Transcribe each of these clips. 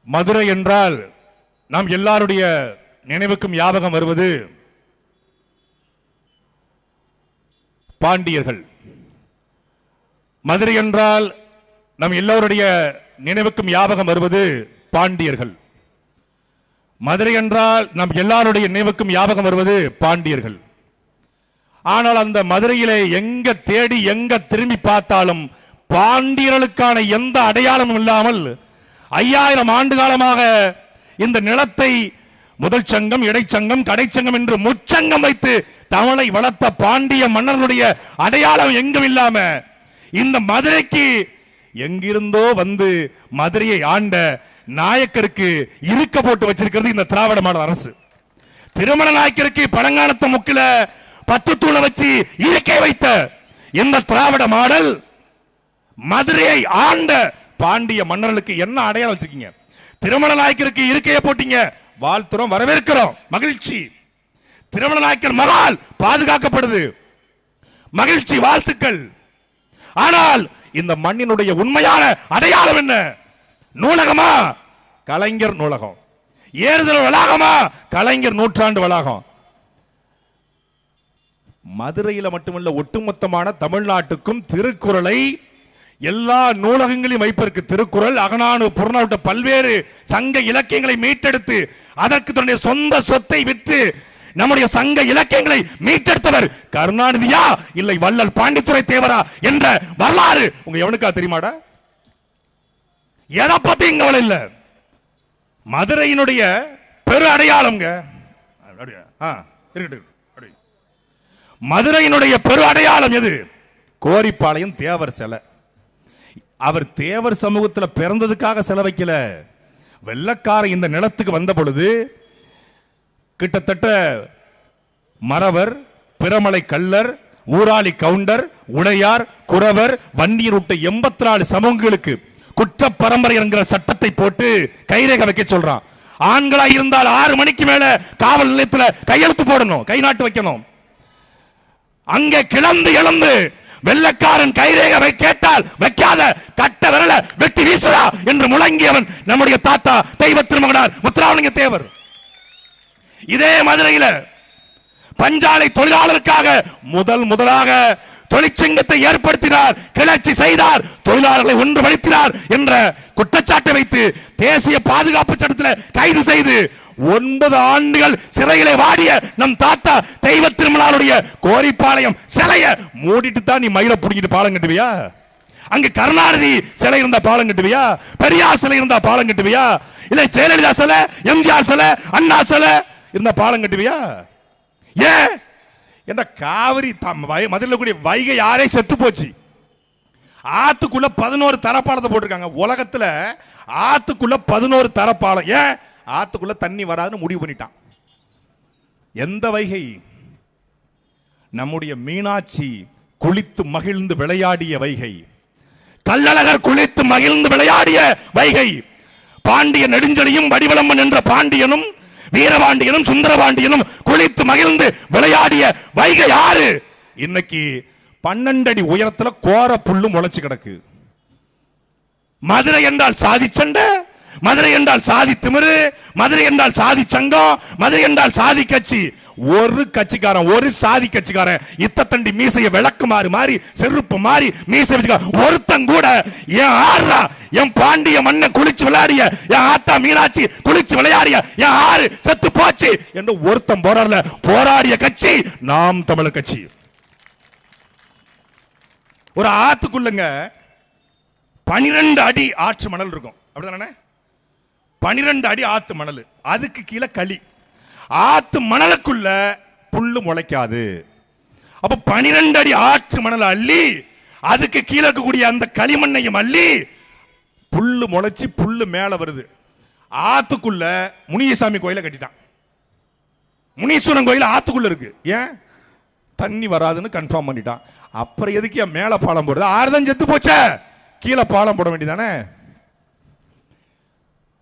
மதுரை என்றால் நாம் எல்லாருடைய நினைவுக்கும் ஞாபகம் வருவது பாண்டியர்கள். மதுரை என்றால் நம் எல்லோருடைய நினைவுக்கும் ஞாபகம் வருவது பாண்டியர்கள். மதுரை என்றால் நம் எல்லாருடைய நினைவுக்கும் ஞாபகம் வருவது பாண்டியர்கள். ஆனால் அந்த மதுரையிலே எங்க தேடி எங்க திரும்பி பார்த்தாலும் பாண்டியர்களுக்கான எந்த அடையாளமும் இல்லாமல் 5000 ஆண்டு காலமாக இந்த நிலத்தை முதல் சங்கம், இடைச்சங்கம், கடைச்சங்கம் என்று முச்சங்கம் வைத்து தமிழை வளர்த்த பாண்டிய மன்னர்களுடைய அடையாளம் எங்கும் இல்லாம இந்த மதுரைக்கு எங்கிருந்தோ வந்து மதுரையை ஆண்ட நாயக்கருக்கு இருக்க போட்டு வச்சிருக்கிறது இந்த திராவிட மாடல் அரசு. திருமண நாயக்கருக்கு பழங்காலத்து முக்கில 10 தூணை வச்சு இருக்கை வைத்த இந்த திராவிட மாடல் மதுரையை ஆண்ட பாண்டிய மன்னர்களுக்கு என்ன அடையாளம் வச்சிருக்கீங்க? திருமண நாயக்கருக்கு இருக்கையை போட்டீங்க, வாழ்த்துறோம், வரவேற்கிறோம், மகிழ்ச்சி. திருமண நாயக்கர் மகால் பாதுகாக்கப்படுது, மகிழ்ச்சி, வாழ்த்துக்கள். ஆனால் இந்த மண்ணினுடைய உண்மையான அடையாளம் என்ன? நூலகமா? கலைஞர் நூலகம். ஏறுதல் வளாகமா? கலைஞர் நூற்றாண்டு வளாகம். மதுரையில மட்டுமல்ல, ஒட்டுமொத்தமான தமிழ்நாட்டுக்கும் திருக்குறளை எல்லா நூலகங்களையும் வைப்பதற்கு திருக்குறள், அகநானூறு, புறநானூறு பல்வேறு சங்க இலக்கியங்களை மீட்டெடுத்து அதற்கு தன்னுடைய சொந்த சொத்தை விற்று நம்முடைய சங்க இலக்கியங்களை மீட்டெடுத்தவர் கருணாநிதியா இல்லை வள்ளல் பாண்டித்துரை தேவரா என்ற வரலாறு உங்க எவனுக்கா தெரியுமாடா? எதை பத்தி இங்க இல்ல. மதுரையினுடைய பெரு அடையாளம் மதுரையினுடைய பெரு அடையாளம் எது? கோரிப்பாளையம் தேவர் சிலை. அவர் தேவர் சமூகத்தில் பிறந்ததுக்காக செலவைக்கல. வெள்ளக்கார இந்த நிலத்துக்கு வந்த பொழுது கிட்டத்தட்ட மறவர், பிரமலை கள்ளர், ஊராளி கவுண்டர், உடையார், குறவர், வன்னியர் உட்ட 84 சமூகங்களுக்கு குற்ற பரம்பரை என்கிற சட்டத்தை போட்டு கைரேகை வைக்க சொல்றான். ஆண்களா இருந்தால் 6 மணிக்கு மேல காவல் நிலையத்தில் கையெழுத்து போடணும், கை நாட்டு வைக்கணும். அங்கே கிளந்து எழுந்து வெள்ளக்காரன் கைரேகை கேட்டால் வைக்காத கட்ட விரல வெட்டி வீசுறா என்று முழங்கியவன் நம்முடைய தாத்தா தெய்வ திருமகனார் முத்துராமலிங்க தேவர். இதே மதுரையில பஞ்சாலை தொழிலாளருக்காக முதலாக தொழிற்சங்கத்தை ஏற்படுத்தினார், கிளர்ச்சி செய்தார், தொழிலாளர்களை ஒன்றுபடுத்தினார் என்ற குற்றச்சாட்டை வைத்து தேசிய பாதுகாப்பு சட்டத்தில் கைது செய்து 9 ஆண்டுகள் சிறையிலே வாடிய நம் தாத்தா தெய்வ திருமலாருடைய கோரிப்பாளையம் சிலைய மூடிட்டு தான் நீ மயில புடிங்கிட்டு பாலம் கட்டுவியா? அங்க கருணாநிதி சிலை இருந்தா பாலம் கட்டுவியா? பெரியார் சிலை இருந்தா பாலம் கட்டுவியா? இல்ல ஜெயலலிதா சிலை, எம்ஜிஆர் சிலை, அண்ணா சிலை இருந்தா பாலம் கட்டுவியா? ஏன் என்ற காவிரி மதுரையில் கூடிய வைகை யாரே செத்து போச்சு. ஆத்துக்குள்ள 11 தரப்பாலத்தை போட்டிருக்காங்க. உலகத்துல ஆத்துக்குள்ள 11 தரப்பாலம். ஏன்? ஆத்துக்குள்ள தண்ணி வராதுன்னு முடிவு பண்ணிட்டான். எந்த வைகை? நம்முடைய மீனாட்சி குளித்து மகிழ்ந்து விளையாடிய வைகை, கள்ளழகர் குளித்து மகிழ்ந்து விளையாடிய வைகை, பாண்டிய நெடுஞ்செழியும் வடிவளம்பன் என்ற பாண்டியனும் வீரபாண்டியனும் சுந்தரபாண்டியனும் குளித்து மகிழ்ந்து விளையாடிய வைகை யாரு? இன்னைக்கு 12 அடி உயரத்துல கோர புல்லு முளைச்சு கிடக்கு. மதுரை என்றால் சாதி சண்டை, மதுரை என்றால் சாதி திமிரு, மதுரை என்றால் சாதி சங்கம், மதுரை என்றால் சாதி கட்சி. ஒரு கட்சிக்காரன், ஒரு சாதி கட்சிக்காரன் இத்தண்டி மீசைய விளக்கு மாறி செருப்பு மாறி மீசை ஒருத்தன் கூட என் ஆறா என் பாண்டிய மண்ணை குளிச்சு விளையாடிய, என் ஆத்தா மீனாட்சி குளிச்சு விளையாடிய, என் ஆறு செத்து போச்சு என்று ஒருத்தன் போராடல. போராடிய கட்சி நாம் தமிழர் கட்சி. ஒரு ஆத்துக்குள்ளங்க 12 அடி ஆற்று மணல் இருக்கும், அப்படிதானே? 12 அடி ஆத்து மணல், அதுக்கு கீழே களி. ஆத்து மணலுக்குள்ள புல்லு முளைக்காது. அப்ப 12 அடி ஆற்று மணல் அள்ளி அதுக்கு கீழே இருக்கக்கூடிய அந்த களிமண்ணையும் அள்ளி புல்லு முளைச்சு புல்லு மேல வருது. ஆத்துக்குள்ள முனியசாமி கோயில கட்டிட்டான். முனீஸ்வரன் கோயில் ஆத்துக்குள்ள இருக்கு. ஏன்? தண்ணி வராதுன்னு கன்ஃபார்ம் பண்ணிட்டான். அப்புறம் எதுக்கு மேல பாலம் போடுறது? ஆறுதான் செத்து போச்ச, கீழே பாலம் போட வேண்டியதானே?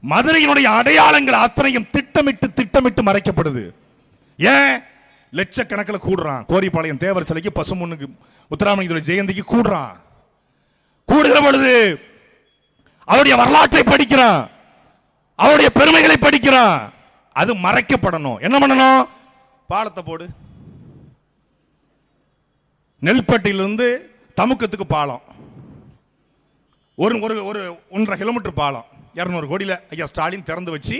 மதுரையினுடைய அடையாளங்கள் அத்தனையும் திட்டமிட்டு மறைக்கப்படுது. ஏன்? லட்சக்கணக்கில் கூடுறான். கோரிப்பாளையம் தேவர் சிலைக்கு, பசுமுன்னுக்கு, முத்துராமலிங்க ஜெயந்திக்கு கூடுறான். கூடுகிற பொழுது அவருடைய வரலாற்றை படிக்கிறான். அவருடைய பெருமைகளை படிக்கிறான். அது மறைக்கப்படணும். என்ன பண்ணணும்? பாலத்தை போடு. நெல்பட்டியிலிருந்து தமுக்கத்துக்கு பாலம், ஒரு 1.5 கிலோமீட்டர் பாலம், 200 கோடியில் ஐயா ஸ்டாலின் திறந்து வச்சு,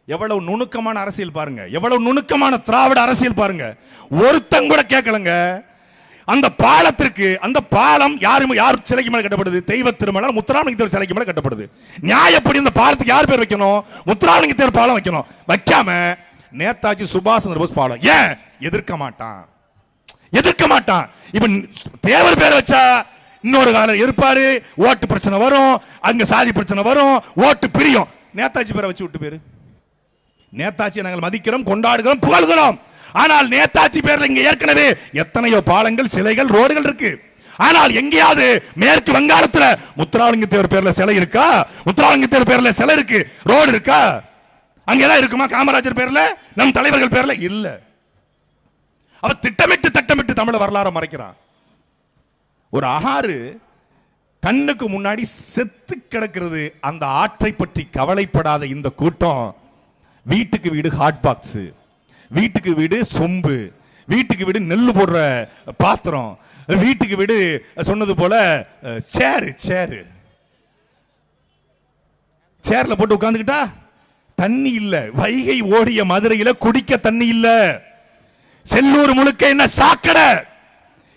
எவ்வளவு நுணுக்கமான அரசியல் பாருங்க, எவ்வளவு நுணுக்கமான திராவிட அரசியல் பாருங்க. ஒருத்தங்க கூட கேட்கலங்க. அந்த பாலத்திற்கு, அந்த பாலம் யார் சிலைக்கு மேல கட்டப்படுது? தெய்வ திருமணம் முத்துராமலிங்க தேவர் சிலைக்கு மேல கட்டப்படுது. நியாயப்படி இந்த பாலத்துக்கு யார் பேர் வைக்கணும்? முத்துராமலிங்க தேவர் பாலம் வைக்கணும். வைக்காம நேதாஜி சுபாஷ் சந்திர போஸ் பாலம். ஏன் எதிர்க்க மாட்டான்? எதிர்க்க மாட்டான். இப்ப தேவர் பேர் வச்சா இன்னொரு காலம் இருப்பாரு, ஓட்டு பிரச்சனை வரும், அங்க சாதி பிரச்சனை வரும், ஓட்டு பிரியும். நேதாஜி பேரை வச்சு விட்டு பேரு. நேதாஜி நாங்கள் மதிக்கிறோம், கொண்டாடுகிறோம், புகழ்கிறோம். ஆனால் நேதாஜி பேர்ல இங்க ஏற்கனவே எத்தனையோ பாலங்கள், சிலைகள், ரோடுகள் இருக்கு. ஆனால் எங்கேயாவது மேற்கு வங்காளத்துல முத்துராமலிங்க தேவர் பேர்ல சிலை இருக்கா? முத்துராமலிங்க தேவர் பேர்ல சிலை இருக்கு, ரோடு இருக்கா? அங்கதான் இருக்குமா? காமராஜர் பேர்ல, நம் தலைவர்கள் பேர்ல இல்ல. அவ திட்டமிட்டு தமிழ வரலாறு மறைக்கிறான். ஒரு ஆறு கண்ணுக்கு முன்னாடி செத்து கிடக்கிறது. அந்த ஆற்றை பற்றி கவலைப்படாத இந்த கூட்டம் வீட்டுக்கு வீடு ஹாட் பாக்ஸ், வீட்டுக்கு வீடு சொம்பு, வீட்டுக்கு வீடு நெல்லு போடுற பாத்திரம், வீட்டுக்கு வீடு சொன்னது போல சேர்ல போட்டு உட்கார்ந்துக்கிட்டா தண்ணி இல்ல. வைகை ஓடிய மதுரையில குடிக்க தண்ணி இல்ல. செல்லூர் முழுக்க என்ன சாக்கடை?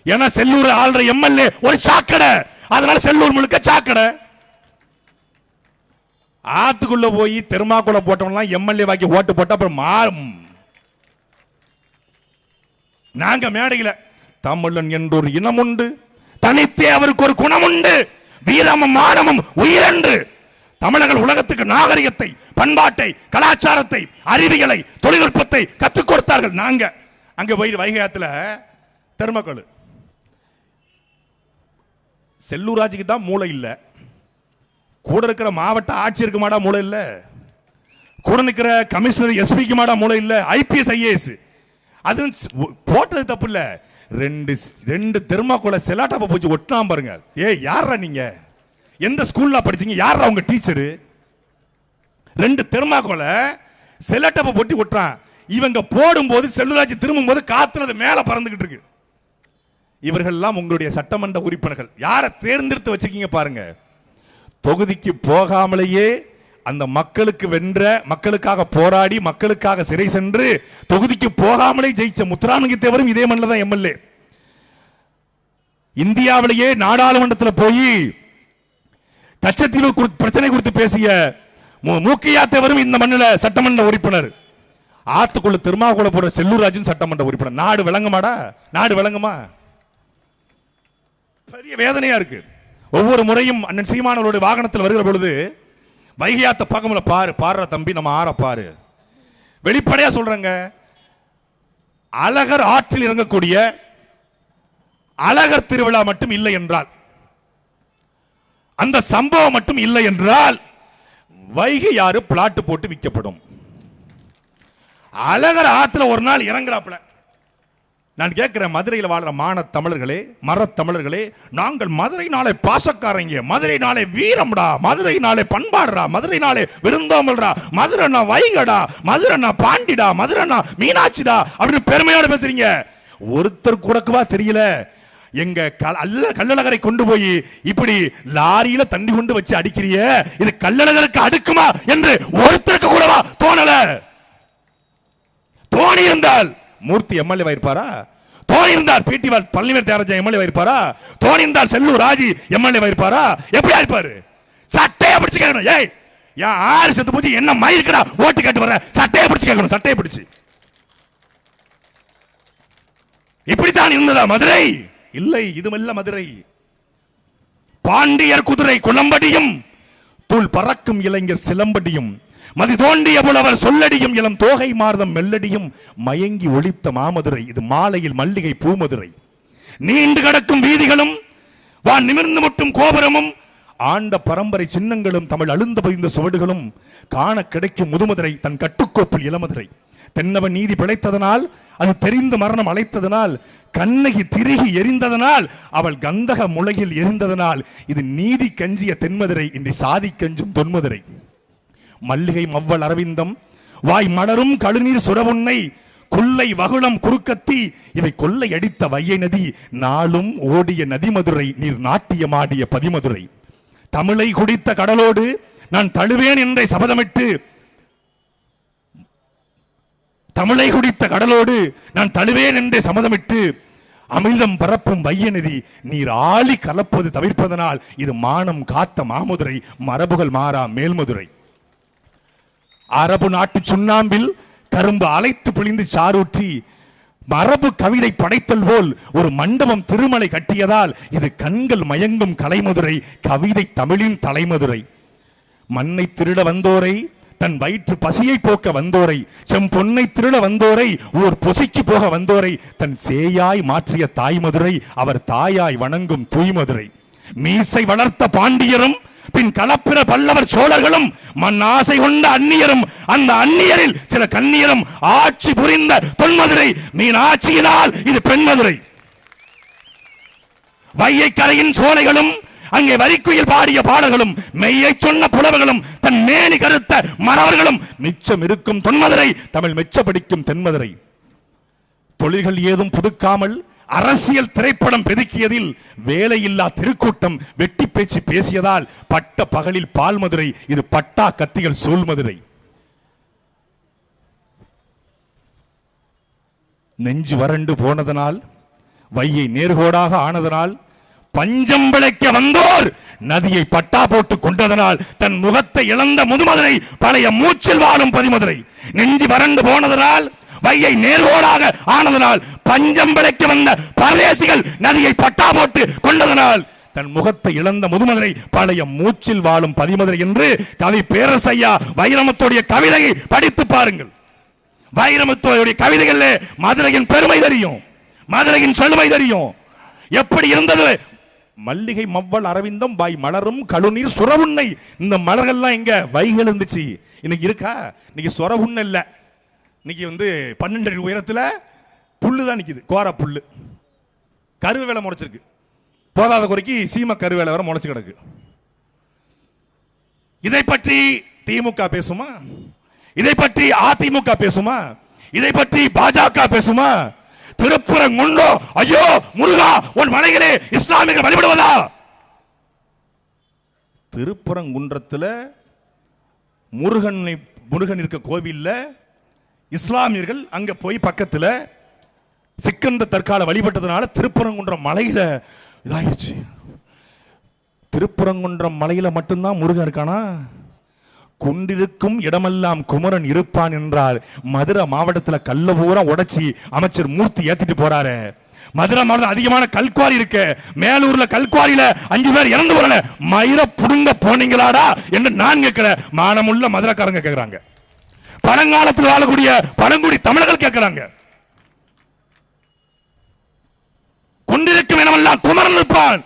ஏன்னா செல்லூர் ஆள்ற எம்எல்ஏ ஒரு சாக்கடை, அதனால செல்லூர் முழுக்க சாக்கடை. ஆத்துக்குள்ள போய் தெருமாக்குள்ள போட்டவங்களாம் எம்எல்ஏ வாக்கி ஓட்டு போட்டா அப்புறம் மாறும். நாங்க மேடையில தமிழன் என்றொரு இனம் உண்டு, தனித்தே அவருக்கு ஒரு குணம் உண்டு, வீரமும் மானமும் உயிரென்று தமிழர்கள் உலகத்துக்கு நாகரிகத்தை, பண்பாட்டை, கலாச்சாரத்தை, அறிவியலை, தொழில்நுட்பத்தை கற்றுக் கொடுத்தார்கள். நாங்க அங்க போய் வைகையாத்துல தெருமக்கள், செல்லூராஜுக்கு தான் மூளை இல்ல, கூட இருக்கிற மாவட்ட ஆட்சியருக்கு மாடா மூளை இல்ல, கூட நிற்கிற கமிஷனர் எஸ்பிக்கு மாடா மூளை இல்ல, ஐபிஎஸ் ஐஏஎஸ். அது போட்டது தப்பு இல்ல. ரெண்டு தெர்மாக்கோல செலாட்டாப்ப போச்சு ஒட்டினா பாருங்க. யாரா நீங்க? எந்த ஸ்கூல்ல படிச்சீங்க? யாரா உங்க டீச்சரு? 2 தெர்மாக்கோல செலாட்டாப்ப போட்டி ஒட்டுறான். இவங்க போடும்போது செல்லுராஜ் திரும்பும் போது காத்துல மேல பறந்துகிட்டு இருக்கு. இவர்கள் எல்லாம் உங்களுடைய சட்டமன்ற உறுப்பினர்கள். யாரை தேர்ந்தெடுத்து வச்சிருக்கீங்க பாருங்க. தொகுதிக்கு போகாமலேயே அந்த மக்களுக்கு வென்ற, மக்களுக்காக போராடி, மக்களுக்காக சிறை சென்று தொகுதிக்கு போகாமலே ஜெயிச்ச முத்துராமலிங்க தேவரும் இதே மண்ணில் தான் எம்எல்ஏ. இந்தியாவிலேயே நாடாளுமன்றத்தில் போய் கச்சத்தீவு பிரச்சனை குறித்து பேசிய மூக்கையா தேவரும் இந்த மண்ணில் சட்டமன்ற உறுப்பினர். ஆத்துக்குள்ள திருமாக்குள்ள போற செல்லூராஜன் சட்டமன்ற உறுப்பினர். நாடு விளங்குமாடா? நாடு விளங்குமா? பெரிய வேதனையா இருக்கு. ஒவ்வொரு முறையும் அண்ணன் சீமானவருடைய வாகனத்தில் வருகிற பொழுது வைகையாத்த பார்க்கல, பாரு தம்பி, நம்ம ஆற பாரு. வெளிப்படையா சொல்றங்க, அழகர் ஆற்றில் இறங்கக்கூடிய அழகர் திருவிழா மட்டும் இல்லை என்றால், அந்த சம்பவம் மட்டும் இல்லை என்றால் வைகை ஆறு பிளாட் போட்டு விற்கப்படும். அழகர் ஆற்றுல ஒரு நாள் இறங்குறாப்புல. நான் கேட்கிறேன், மதுரையில் வாழ்ற மான தமிழர்களே, மர தமிழர்களே, நாங்கள் மதுரை நாளை பாசக்காரங்க, மதுரை நாளை வீரம்டா, மதுரை நாளை பண்பாடுறா, மதுரை நாளை விருந்தோம்பல்டா, மதுரைனா வைகடா, மதுரைனா பாண்டிடா, மதுரைனா மீனாட்சிடா அப்படின்னு பெருமையோட பேசுறீங்க. ஒருத்தர் கூடக்குவா தெரியல எங்க கள்ளழகரை கொண்டு போய் இப்படி லாரியில தண்ணி கொண்டு வச்சு அடிக்கிறிய, இது கள்ளழகருக்கு அடுக்குமா என்று ஒருத்தருக்கு கூடவா தோணல? தோணி இருந்தால் மூர்த்தி எம்எல்ஏ இருப்பாரா? தோணி இருந்தால் பிடிஆர் பழனிவேல் தியாகராஜன் எம்எல்ஏ இருப்பாரா? தோணி இருந்தால் செல்லூர் ராஜி எம்எல்ஏ இருப்பாரா? எப்படி இருப்பாரு? சட்டையை பிடிச்சு கேட்கணும். ஏய், ஏன் 6 செத்து போச்சு, என்ன மயிருக்கடா ஓட்டு கேட்டு வர? சட்டையை பிடிச்சு கேட்கணும், சட்டையை பிடிச்சு. இப்படித்தான் இருந்ததா மதுரை? இல்லை, இதுமல்ல மதுரை. பாண்டியர் குதிரை குளம்படியும், தூள் பறக்கும் இளைஞர் சிலம்படியும், மதி தோண்டிய புலவர் சொல்லடியும், இளம் தோகை மார்தம் மெல்லடியும் மயங்கி ஒளித்த மாமதுரை. இது மாலையில் மல்லிகை பூமதுரை. நீண்டு கிடக்கும் வீதிகளும், வான் நிமிர்ந்து முட்டும் கோபுரமும், ஆண்ட பரம்பரை சின்னங்களும், தமிழ் அழுந்த பதிந்த சுவடுகளும் காண கிடைக்கும் முதுமதுரை. தன் கட்டுக்கோப்பில் இளமதுரை. தென்னவன் நீதி பிழைத்ததனால், அது தெரிந்து மரணம் அழைத்ததனால், கண்ணகி திருகி எரிந்ததனால், அவள் கந்தக முளையில் எரிந்ததனால், இது நீதி கஞ்சிய தென்மதுரை, இன்று சாதி கஞ்சும் தொன்மதுரை. மல்லிகை மவ்வள் அரவிந்தம் வாய் மலரும் கழுநீர் சுரவுன்னை கொல்லை வகுளம் குறுக்கத்தி இவை கொல்லை அடித்த வையை நதி நாளும் ஓடிய நதிமதுரை நீர் நாட்டியமாடிய பதிமதுரை தமிழை குடித்த கடலோடு நான் தழுவேன் என்ற சபதமிட்டு தமிழை குடித்த கடலோடு நான் தழுவேன் என்றே சம்மதமிட்டு அமிர்தம் பரப்பும் வைய நதி நீர் ஆளி கலப்பது தவிர்ப்பதனால் இது மானம் காத்த மாமதுரை மரபுகள் மாறா மேல்மதுரை அரபு நாட்டு சுண்ணாம்பில் கரும்பு அலைத்து பிழிந்து சாரூற்றி மரபு கவிதை படைத்தல் போல் ஒரு மண்டபம் திருமலை கட்டியதால் இது கண்கள் மயங்கும் கலைமதுரை கவிதை தமிழின் தலைமதுரை மண்ணை திருட வந்தோரை தன் வயிற்று பசியை போக்க வந்தோரை செம்பொன்னை திருட வந்தோரை ஓர் பொசிக்கு போக வந்தோரை தன் சேயாய் மாற்றிய தாய்மதுரை அவர் தாயாய் வணங்கும் தூய்மதுரை மீசை வளர்த்த பாண்டியரும் பின் கலப்பிற பல்லவர் சோழர்களும் மண் ஆசை கொண்ட அந்நியரும் அந்த அந்நியரில் சில கண்ணியரும் ஆட்சி புரிந்த தொன்மதுரை மீன் ஆட்சியினால் இது பெண்மதுரை வையை கரையின் சோலைகளும் அங்கே வரிக்குயில் பாடிய பாடல்களும் மெய்யை சொன்ன புலவர்களும் தன் மேனி கருத்த மறவர்களும் மிச்சம் இருக்கும் தொன்மதுரை தமிழ் மெச்சப்படிக்கும் தென்மதுரை தொழில்கள் ஏதும் புதுக்காமல் அரசியல் திரைப்படம் பெதுக்கியதில் வேலையில்லா திருக்கூட்டம் வெட்டி பேச்சு பேசியதால் பட்ட பகலில் பால்மதுரை இது பட்டா கத்திகள் சூழ்மதுரை நெஞ்சு வறண்டு போனதனால் வையை நேர்கோடாக ஆனதனால் பஞ்சம் பிழைக்க வந்தோர் நதியை பட்டா போட்டு கொண்டதனால் தன் முகத்தை இழந்த முதுமதுரை பழைய மூச்சில் வாழும் பதிமதுரை நெஞ்சு வறண்டு போனதனால் வையை நேர்கோடாக ஆனதனால் பஞ்சம் பிழைக்க வந்த பரதேசிகள் நதியை பட்டா போட்டு கொண்டதனால் தன் முகத்தை இழந்த முதுமதுரை பழைய மூச்சில் வாழும் பதிமதுரை என்று கவி பேரரசையா வைரமுத்துடைய கவிதையை படித்து பாருங்கள் வைரமுத்துடைய கவிதைகள் மதுரையின் பெருமை தெரியும் மதுரையின் செழுமை தெரியும் எப்படி இருந்தது மல்லிகை மவ்வள் அரவிந்தம் வாய் மலரும் கழுநீர் சுரவுன்னை இந்த மலர்கள்லாம் எங்க வைகள் இருந்துச்சு இன்னைக்கு இருக்கா இன்னைக்கு சுரவுன்னை இல்ல இன்னைக்கு 12 அடி உயரத்துல புல்லு தான் நிக்குது கோர புல்லு கருவு வேலை முளைச்சிருக்கு போதாத குறைக்கு சீம கரு வேலை வர முளைச்சு கிடக்கு இதை பற்றி திமுக பேசுமா இதை பற்றி அதிமுக பேசுமா இதை பற்றி பாஜக பேசுமா திருப்பரங்குன்றோ ஐயோ முருகா உன் மலைகளே இஸ்லாமியர்கள் வழிபடுவதா திருப்பரங்குன்றத்துல முருகன் இருக்க கோவில்ல இஸ்லாமியர்கள் அங்க போய் பக்கத்துல சிக்கந்த தற்கால வழிபட்டதுனால திருப்பரங்குன்றம் மலையில இதாயிருச்சு திருப்பரங்குன்றம் மலையில மட்டும்தான் முருகன் இருக்கானா கொண்டிருக்கும் இடமெல்லாம் குமரன் இருப்பான் என்றால் மதுரை மாவட்டத்தில் கல்ல பூரா உடைச்சி அமைச்சர் மூர்த்தி ஏத்திட்டு போறாரு மதுரை மாவட்டம் அதிகமான கல்குவாரி இருக்கு மேலூர்ல கல்குவாரியில 5 பேர் இறந்து போறல மயிர புடுங்க போனீங்களாடா என்று நான் கேட்கிற மானமுள்ள மதுரைக்காரங்க கேட்கிறாங்க பழங்காலத்தில் வாழக்கூடிய பழங்குடி தமிழர்கள் கேட்கிறாங்க கொண்டிருக்கும் இடமெல்லாம் குமரன் இருப்பான்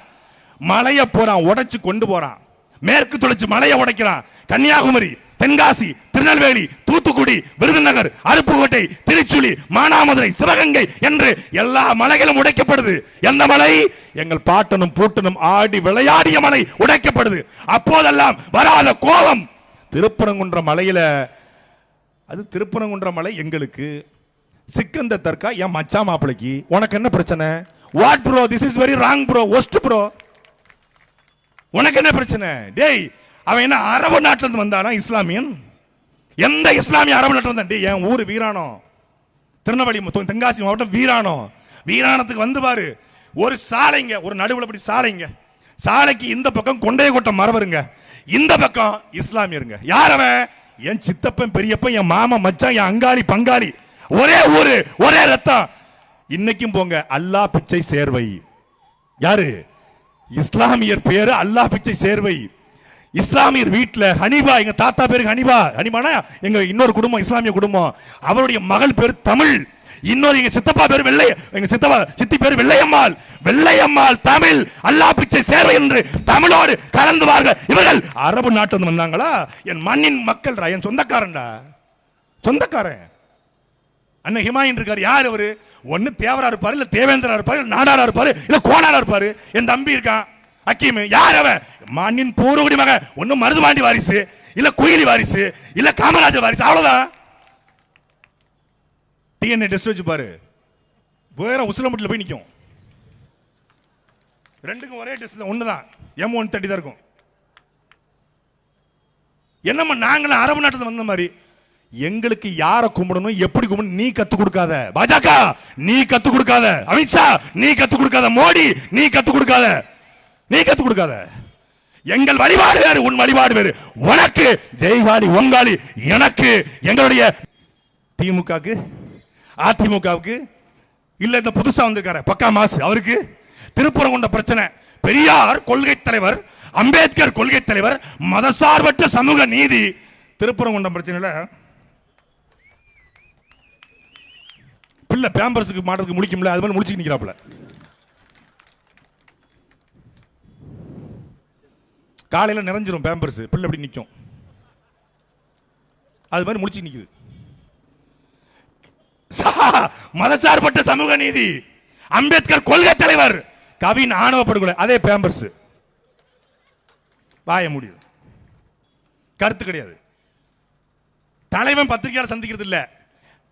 மலைய போறான் உடைச்சு கொண்டு போறான் மேற்கு தொடர்ச்சி மலையை உடைக்கிறான் கன்னியாகுமரி தென்காசி திருநெல்வேலி தூத்துக்குடி விருதுநகர் அருப்புக்கோட்டை திருச்சுழி மானாமதுரை சிவகங்கை என்று எல்லா மலைகளும் உடைக்கப்படுது எந்த மலை எங்கள் பாட்டனும் பூட்டனும் ஆடி விளையாடிய மலை உடைக்கப்படுது அப்போதெல்லாம் வராத கோபம் திருப்பரங்குன்ற மலையில அது திருப்பரங்குன்ற மலை எங்களுக்கு சிக்கந்த தர்கா என் மச்சா மாப்பிளைக்கு உனக்கு என்ன பிரச்சனை what bro this is very wrong bro worst bro உனக்கு என்ன பிரச்சனை டேய் அவன் என்ன அரபு நாட்டில இருந்து வந்தானா இஸ்லாமியன் எந்த இஸ்லாமிய அரபு நாட்டில இருந்தா டேய் என் ஊர் வீராணம் திருநெல்வேலி தென்காசி மாவட்டம் வீராணத்துக்கு வந்து பாரு ஒரு சாலைங்க ஒரு நடுவுல அப்படி சாலைங்க சாலைக்கு இந்த பக்கம் கொண்டைய கொட்டம் மரபருங்க இந்த பக்கம் இஸ்லாமியருங்க யார் அவன் என் சித்தப்பன் பெரியப்பன் என் மாமா மச்சான் என் அங்காளி பங்காளி ஒரே ஊரு ஒரே ரத்தம் இன்னைக்கும் போங்க அல்லாஹ் பிச்சை சேர்வை யாரு இஸ்லாமியர் பேரு அல்லாஹ் பிச்சை சேர்வை இஸ்லாமியர் வீட்டுல ஹனிபா எங்க தாத்தா பேரு ஹனிபானா எங்க இன்னொரு குடும்பம் இஸ்லாமிய குடும்பம் அவருடைய மகள் பேரு தமிழ் இன்னொரு எங்க சித்தப்பா பேரு வெள்ளை எங்க சித்தி பேரு வெள்ளையம்மாள் தமிழ் அல்லாஹ் பிச்சை சேர்வை என்று தமிழோடு கலந்துவார்கள் இவர்கள் அரபு நாட்டிலிருந்து வந்தாங்களா என் மண்ணின் மக்கள் என் சொந்தக்காரன் அண்ணன் ஹிமாயின் இருக்காரு யார் அவரு ஒன்னு தேவரா இருப்பாரு இல்ல தேவேந்திரா இருப்பாரு நாடாரா இருப்பாரு இல்ல கோனாரா இருப்பாரு என் தம்பி இருக்கான் அக்கீம் யார் அவன் மண்ணின் பூர்வகுடி மக ஒன்னு மருதுபாண்டி வாரிசு இல்ல குயிலி வாரிசு, இல்ல காமராஜர் வாரிசு, அவ்வளவுதான். டிஎன்ஏ டெஸ்ட் வச்சு பாரு, வேற உசிலம்பட்டில் போய் நிற்கும். ரெண்டுக்கும் ஒரே டெஸ்ட் தான், ஒண்ணுதான். M130 தான் இருக்கும். என்னம்மா நாங்களும் அரபு நாட்டுல வந்த மாதிரி எங்களுக்கு யாரை கும்பிடணும் எப்படி கும்பிடணும் நீ கத்து கொடுக்காத. பாஜக நீ கத்து கொடுக்காத, அமித்ஷா நீ கத்து கொடுக்காத, மோடி நீ கத்து கொடுக்காத, நீ கத்து கொடுக்காத. எங்கள் வழிபாடு வேறு, உன் வழிபாடு வேறு. உனக்கு ஜெய்காலி ஒங்காலி, எனக்கு எங்களுடைய திமுகவுக்கு அதிமுகவுக்கு இல்ல இந்த புதுசா வந்திருக்காரு பக்கா மாசு அவருக்கு திருப்பரங்குன்ற பிரச்சனை. பெரியார் கொள்கை தலைவர், அம்பேத்கர் கொள்கை தலைவர், மதசார்பற்ற சமூக நீதி. திருப்பரங்குன்றம் பிரச்சனையில பிள்ளை பேம்பர்ஸுக்கு மாட்டுறதுக்கு முடிக்கும்ல, அது மாதிரி முடிச்சு நிக்கிறாப்புல. காலையில நிறைஞ்சிரும் பேம்பர்ஸ், பிள்ளை அப்படி நிற்கும், அது மாதிரி முடிச்சு நிக்குது. மதசார்பற்ற சமூக நீதி, அம்பேத்கர் கொள்கை தலைவர், கவின் ஆணவ படுகொலை, அதே பேம்பர்ஸ். வாய முடியும், கருத்து கிடையாது. தலைவன் பத்திரிகையாளர் சந்திக்கிறது இல்ல,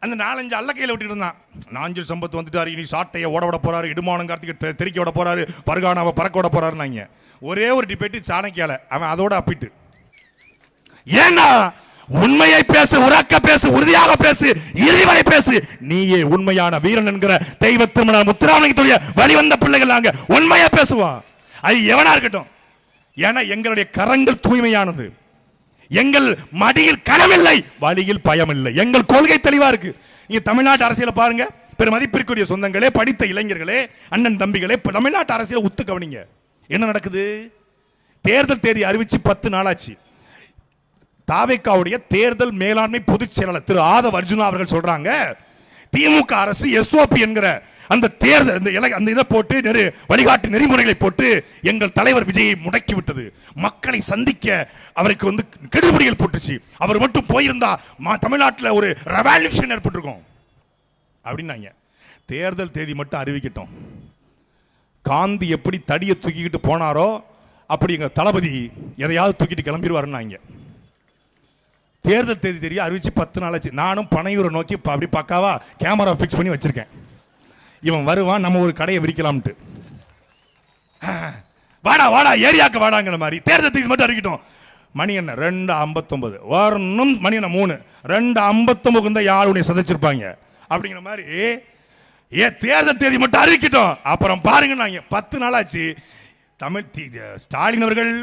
அந்த 4-5 அல்ல கையில் விட்டுட்டு இருந்தான். நாஞ்சில் சம்பத் வந்துட்டாரு, இனி சாட்டையை ஓட விட போறாரு, இடுமானம் கார்த்திகை தெறிக்க விட போறாரு, பர்கானாவை பறக்க விட போறாருன்னாங்க. ஒரே ஒரு டிபேட் சாணக்கியால, அவன் அதோட அப்பிட்டு. ஏன்னா உண்மையை பேசு, உறக்க பேசு, உறுதியாக பேசு, இறுதிவரை பேசு. நீயே உண்மையான வீரன் என்கிற தெய்வ திருமண முத்துராமலிங்கத்துடைய வழிவந்த பிள்ளைகள் நாங்க உண்மையா பேசுவோம். அது எவனா இருக்கட்டும். ஏன்னா எங்களுடைய கரங்கள் தூய்மையானது, எங்கள் மடியில் கனமில்லை, வழியில் பயம் இல்லை, எங்கள் கொள்கை தெளிவா இருக்கு. நீங்க தமிழ்நாட்டு அரசியலை பாருங்க, பெரும் மதிப்பிற்குரிய சொந்தங்களே, படித்த இளைஞர்களே, அண்ணன் தம்பிகளே, தமிழ்நாட்டு அரசியலை உத்து கவனிங்க. என்ன நடக்குது? தேர்தல் தேதி அறிவிச்சு 10 நாளாச்சு. தாவேக்காவுடைய தேர்தல் மேலாண்மை பொதுச் செயலாளர் திரு ஆதவ் அர்ஜுனா அவர்கள் சொல்றாங்க, திமுக அரசு SOP என்கிற அந்த தேர்தல் அந்த இதை போட்டு வழிகாட்டு நெறிமுறைகளை போட்டு எங்கள் தலைவர் விஜயை முடக்கி விட்டது. மக்களை சந்திக்க அவருக்கு கெடுபிடிகள் போட்டுச்சு. அவர் மட்டும் போயிருந்தா தமிழ்நாட்டில் ஒரு ரெவல்யூஷன் ஏற்பட்டிருக்கும் அப்படின்னாங்க. தேர்தல் தேதி மட்டும் அறிவிக்கட்டும். காந்தி எப்படி தடியை தூக்கிக்கிட்டு போனாரோ அப்படி எங்க தளபதி எதையாவது தூக்கிட்டு கிளம்பிடுவாருன்னாங்க. தேர்தல் தேதி தெரிய அறிவிச்சு 10 நாள் ஆச்சு. நானும் பனையூரை நோக்கி அப்படி பக்காவா கேமரா பிக்ஸ் பண்ணி வச்சிருக்கேன். இவன் வருவான், நம்ம ஒரு கடையை விரிக்கலாம்ட்டு. வாடா வாடா ஏரியாக்கு வாடாங்கிற மாதிரி தேர்தல் தேதி மட்டும் அறிவிக்கட்டும். மணி என்ன 2:59 வரணும், மணி என்ன 3 2:59 தான் யாருடைய சதைச்சிருப்பாங்க அப்படிங்கிற மாதிரி. தேர்தல் தேதி மட்டும் அறிவிக்கட்டும், அப்புறம் பாருங்க. 10 நாள் ஆச்சு. ஸ்டாலின் அவர்கள்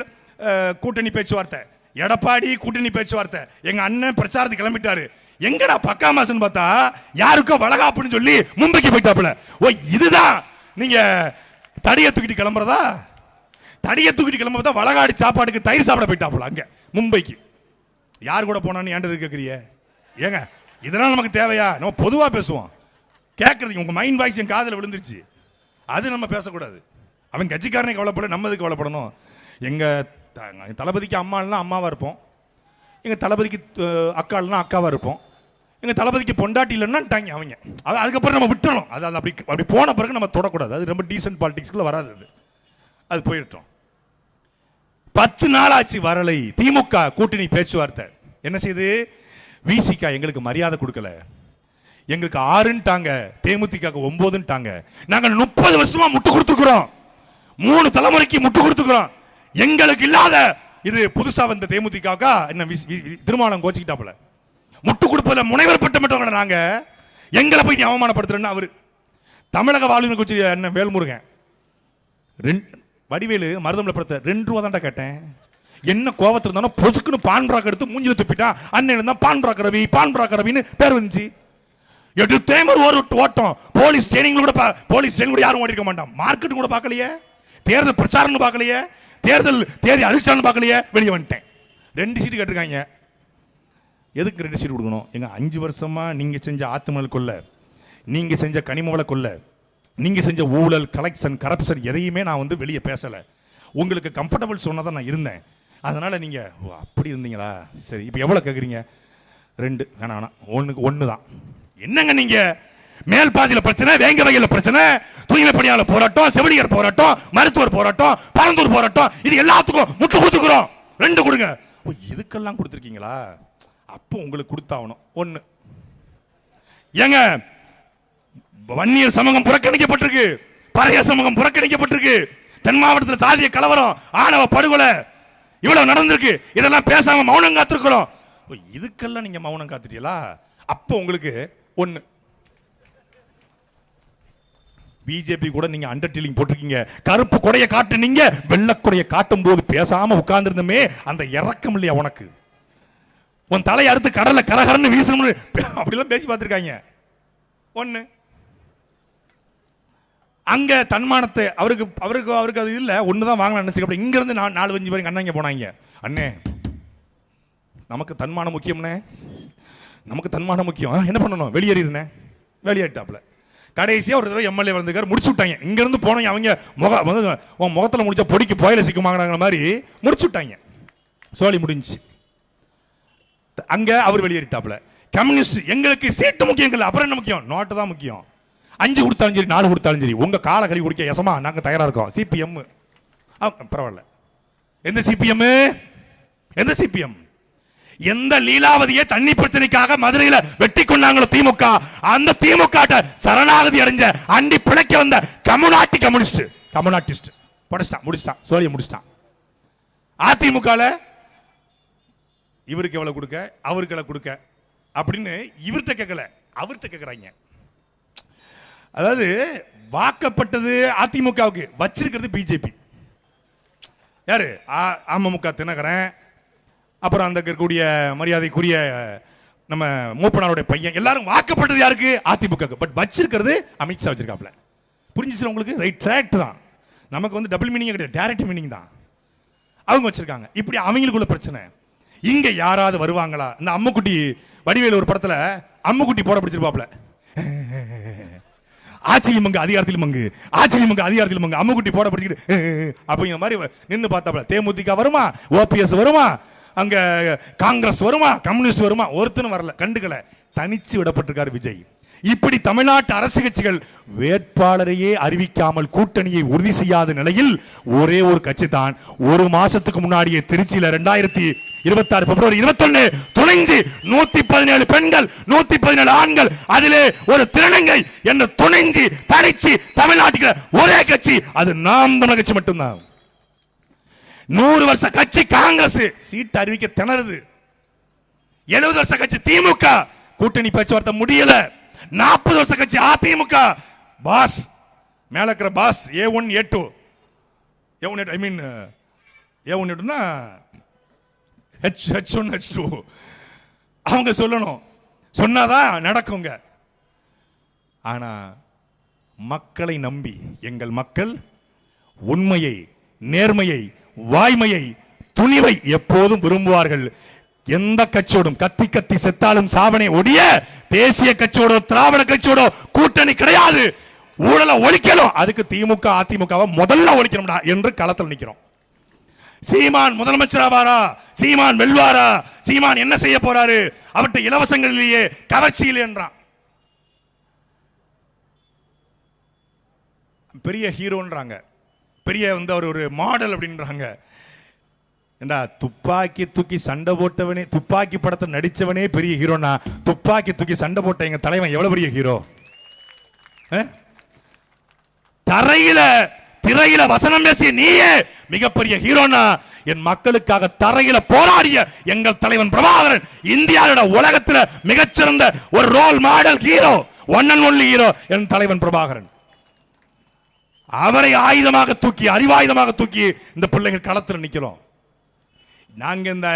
கூட்டணி பேச்சுவார்த்தை, எடப்பாடி கூட்டணி பேச்சுவார்த்தை, எங்க அண்ணன் பிரச்சாரத்துக்கு கிளம்பிட்டாரு. எங்கடா பக்கா மாசம் பார்த்தா யாருக்கோ வளகாப்புன்னு சொல்லி மும்பைக்கு போயிட்டாப்புல. ஓ இதுதான் நீங்க தடியை தூக்கிட்டு கிளம்புறதா? தடியை தூக்கிட்டு கிளம்புறதா வளகாடி சாப்பாடுக்கு தயிர் சாப்பிட போயிட்டாப்புல அங்க மும்பைக்கு. யார் கூட போனான்னு ஏண்டது கேட்குறீங்க? ஏங்க இதெல்லாம் நமக்கு தேவையா? நம்ம பொதுவாக பேசுவோம். கேட்கறதுக்கு உங்க மைண்ட் வாய்ஸ் என் காதில் விழுந்துருச்சு, அது நம்ம பேசக்கூடாது. அவன் கட்சிக்காரனை கவலைப்பட, நம்ம எதுக்கு கவலைப்படணும்? எங்க தளபதிக்கு அம்மாலாம் அம்மாவா இருப்போம், எங்க தளபதிக்கு அக்காலாம் அக்காவா இருப்போம், எங்க தளபதிக்கு பொண்டாட்டி இல்லைன்னாட்டாங்க அவங்க. அதுக்கப்புறம் நம்ம விட்டுறணும். அது அப்படி போன பிறகு நம்ம தொடக்கூடாது. அது ரொம்ப டீசென்ட் பாலிடிக்ஸ்குள்ள வராது. அது போயிட்டோம். 10 நாள் ஆச்சு வரலை. திமுக கூட்டணி பேச்சுவார்த்தை என்ன செய்து? விசிக எங்களுக்கு மரியாதை கொடுக்கல, எங்களுக்கு 6ன்ட்டாங்க, தேமுதிக 9ன்ட்டாங்க. நாங்கள் 30 வருஷமா முட்டு கொடுத்துக்கிறோம், 3 தலைமுறைக்கு முட்டு கொடுத்துக்கிறோம். எங்களுக்கு இல்லாத இது புதுசா வந்த தேமுதிக என்ன திருமாவளவன் கோச்சிக்கிட்டாப்புல. முட்டு கொடுப்பதுல முனைவர் பட்டம் பெற்றவங்க நாங்க, எங்களை போய் நீ அவமானப்படுத்துறேன்னு அவரு. தமிழக வாழ்வு கொச்சி என்ன வேல்முருகன் வடிவேலு மருதமலை படத்தை 2 ரூபா தான்டா கேட்டேன். என்ன கோவத்தில் இருந்தாலும் பொசுக்குன்னு பான் பிராக் எடுத்து மூஞ்சில துப்பிட்டான். அண்ணன் தான் பான் பிராக் ரவி, பான் பிராக் ரவின்னு பேர் வந்துச்சு. எடுத்தேமர் ஒரு ஓட்டம். போலீஸ் ஸ்டேஷன் கூட யாரும் ஓடிக்க மாட்டான். மார்க்கெட் கூட பார்க்கலையே, தேர்தல் பிரச்சாரம் பார்க்கலையே, தேர்தல் தேதி அறிவிச்சான்னு பார்க்கலையே, வெளியே வந்துட்டேன். 2 சீட்டு கேட்டிருக்காங்க. எதுக்கு 2 சீட்டு கொடுக்கணும்? எங்க 5 வருஷமா நீங்க செஞ்ச ஆத்துமணல் கொள்ள, நீங்க செஞ்ச கனிமவள கொள்ள, நீங்க செஞ்ச ஊழல், கலெக்ஷன், கரப்ஷன் எதையுமே நான் வெளியே பேசல. உங்களுக்கு கம்ஃபர்டபுள் சொன்னதான் நான் இருந்தேன். அதனால நீங்க அப்படி இருந்தீங்களா? சரி, இப்போ எவ்வளவு கேட்குறீங்க? 2 வேணாம், 1 தான். என்னங்க நீங்க மேல் பாதியில பிரச்சனை, வேங்க வகையில பிரச்சனை, தூய்மை பணியாளர் போராட்டம், செவிலியர் போராட்டம், மருத்துவர் போராட்டம், பரந்தூர் போராட்டம், இது எல்லாத்துக்கும் முட்டு கொடுத்துக்கிறோம். 2 கொடுங்க. இதுக்கெல்லாம் கொடுத்துருக்கீங்களா? அப்போ உங்களுக்கு கொடுத்தாகணும். ஒண்ணு, ஏங்க வன்னியர் சமூகம் புறக்கணிக்கப்பட்டிருக்கு, பறைய சமூகம் புறக்கணிக்கப்பட்டிருக்கு, தென் மாவட்டத்தில் சாதிய கலவரம், ஆணவ படுகொலை இவ்வளவு நடந்திருக்கு. இதெல்லாம் பேசாம மௌனம் காத்திருக்கிறோம். இதுக்கெல்லாம் நீங்க மௌனம் காத்துட்டீங்களா? அப்போ உங்களுக்கு ஒண்ணு, பிஜேபி கூட நீங்க அண்டர் டீலிங் போட்டிருக்கீங்க. கருப்பு கொடைய காட்டு, நீங்க வெள்ளை கொடைய காட்டும் போது பேசாம உட்கார்ந்து இருந்தமே, அந்த இறக்கம் இல்லையா உனக்கு? உன் தலையை அறுத்து கடல்ல கரகரன்னு வீசணும்னு அப்படிலாம் பேசி பார்த்திருக்காங்க. ஒண்ணு, அங்க தன்மானத்தை அவருக்கு அவருக்கு அவருக்கு அது இல்ல, ஒண்ணுதான் வாங்கலாம் நினைச்சு இங்க இருந்து 4-5 பேர் அண்ணாங்க போனாங்க. அண்ணே நமக்கு தன்மானம் முக்கியம்னே, நமக்கு தன்மானம் முக்கியம், என்ன பண்ணணும்? வெளியேறினே. வெளியேட்டாப்ல கடைசியா ஒரு தடவை எம்எல்ஏ வந்திருக்காரு, முடிச்சு விட்டாங்க. இங்க இருந்து போனவங்க அவங்க உன் முகத்துல முடிச்ச பொடிக்கு புயல சிக்குமாங்கிற மாதிரி முடிச்சு விட்டாங்க. சோழி முடிஞ்சு. அங்க அவர் வெளியேறிட்டாப்ல. கம்யூனிஸ்ட் எங்களுக்கு சீட்டு முக்கியம் இல்லை, அப்புறம் என்ன முக்கியம்? நோட்டு தான் முக்கியம். 5 கொடுத்தாலும் சரி, 4 கொடுத்தாலும் சரி, உங்க கால கறி குடிக்க எசமா நாங்க தயாரா இருக்கோம். சிபிஎம் பரவாயில்ல. எந்த சிபிஎம்? எந்த சிபிஎம்? எந்த லீலாவதியை தண்ணி பிரச்சனைக்காக மதுரையில வெட்டி கொண்டாங்களோ திமுக, அந்த திமுக சரணாகதி அடைஞ்ச அண்டி பிழைக்க வந்த கம்யூனிஸ்ட் படிச்சிட்டான், முடிச்சிட்டான், சோழியை முடிச்சிட்டான். அதிமுக இவருக்கு எவ்வளவு கொடுக்க, அவருக்கு எவ்வளவு கொடுக்க அப்படின்னு இவர்கிட்ட கேட்கல, அவர்கிட்ட கேட்கிறாங்க. அதாவது வாக்கப்பட்டது அதிமுகவுக்கு, வச்சிருக்கிறது பிஜேபி. யாரு? அமமுக தினகரன், அப்புறம் அந்த இருக்கக்கூடிய மரியாதைக்குரிய நம்ம மூப்பனாருடைய பையன், எல்லாரும் வாக்கப்பட்டது யாருக்கு? அதிமுக. பட் வச்சிருக்கிறது அமித்ஷா வச்சிருக்காப்ல. புரிஞ்சுச்சு உங்களுக்கு? ரைட் ட்ராக்ட் தான். நமக்கு வந்து டபுள் மீனிங் கிடையாது, டைரக்ட் மீனிங் தான். அவங்க வச்சிருக்காங்க. இப்படி அவங்களுக்குள்ள பிரச்சனை. இங்க யாராவது வருவாங்களா? இந்த அம்முக்குட்டி வடிவேலு ஒரு படத்துல அம்முக்குட்டி போட பிடிச்சிருப்பாப்ல, ஆச்சரியம் மங்கு அதிகாரத்தில் மங்கு, ஆச்சரியம் மங்கு அதிகாரத்தில் மங்கு, அம்முக்குட்டி போட பிடிச்சிட்டு அப்படிங்கிற மாதிரி நின்று பார்த்தாப்ல. தேமுதிக வருமா, ஓபிஎஸ் வருமா, அங்க காங்கிரஸ் வருமா, கம்யூனிஸ்ட் வருமா? ஒருத்தனும் வரல, கண்டுக்கல. தனிச்சு விடப்பட்டிருக்காரு விஜய். இப்படி தமிழ்நாட்டு அரசு கட்சிகள் வேட்பாளரையே அறிவிக்காமல் கூட்டணியை உறுதி செய்யாத நிலையில் ஒரே ஒரு கட்சி தான் ஒரு மாசத்துக்கு முன்னாடியே திருச்சியில 2026 பிப்ரவரி 21 துணிஞ்சு 117 பெண்கள் 117 ஆண்கள் அதிலே ஒரு திருநங்கை என்று துணிஞ்சு தனிச்சு தமிழ்நாட்டுக்கு ஒரே கட்சி, அது நாம் தமிழர் கட்சி மட்டும்தான். 100 வருஷ கட்சி காங்கிரஸ் சீட் அறிவிக்க திணறுது. 70 வருஷ கட்சி திமுக கூட்டணி பேச்சுவார்த்தை முடியல. 40 வருஷ கட்சி அதிமுக பாஸ் மேல இருக்கிற பாஸ் A1 A2 ஐ மீன் A1 A2னா H1 H2 அவங்க சொல்லணும், சொன்னாதான் நடக்குங்க. ஆனா மக்களை நம்பி எங்கள் மக்கள் உண்மையை, நேர்மையை, வாய்மையை, துணிவை எப்போதும் விரும்புவார்கள். எந்த கட்சியோடும் கத்தி கத்தி செத்தாலும் சாவனை ஒடிய தேசிய கட்சியோட திராவிட கட்சியோட கூட்டணி கிடையாது. ஊழலை ஒழிக்கணும், அதுக்கு திமுக அதிமுகவை முதல்ல ஒழிக்கணும்டா என்று களத்தில் நிக்கிறோம். சீமான் முதலமைச்சர் ஆவாரா, சீமான் வெல்வாரா, சீமான் என்ன செய்ய போறாரு, அவற்றை இலவசங்களிலேயே கவர்ச்சியில் என்றான். பெரிய ஹீரோன்றாங்க, பெரிய வந்து அவர் ஒரு மாடல் அப்படின்றாங்க. ஏண்டா துப்பாக்கி தூக்கி சண்டை போட்டவனே, துப்பாக்கி படத்தை நடிச்சவனே பெரிய ஹீரோனா, துப்பாக்கி தூக்கி சண்டை போட்ட எங்க தலைவன் எவ்வளவு பெரிய ஹீரோ? தரையில திரையில வசனம் பேசிய நீயே மிகப்பெரிய ஹீரோனா, என் மக்களுக்காக தரையில போராடிய எங்கள் தலைவன் பிரபாகரன் இந்தியாவோட உலகத்தில் மிகச்சிறந்த ஒரு role model hero, one and only hero என் தலைவன் பிரபாகரன். அவரை ஆயுதமாக தூக்கி, அறிவாயுதமாக தூக்கி இந்த பிள்ளைகள் களத்தில் நிக்கிறோம். நாங்க இந்த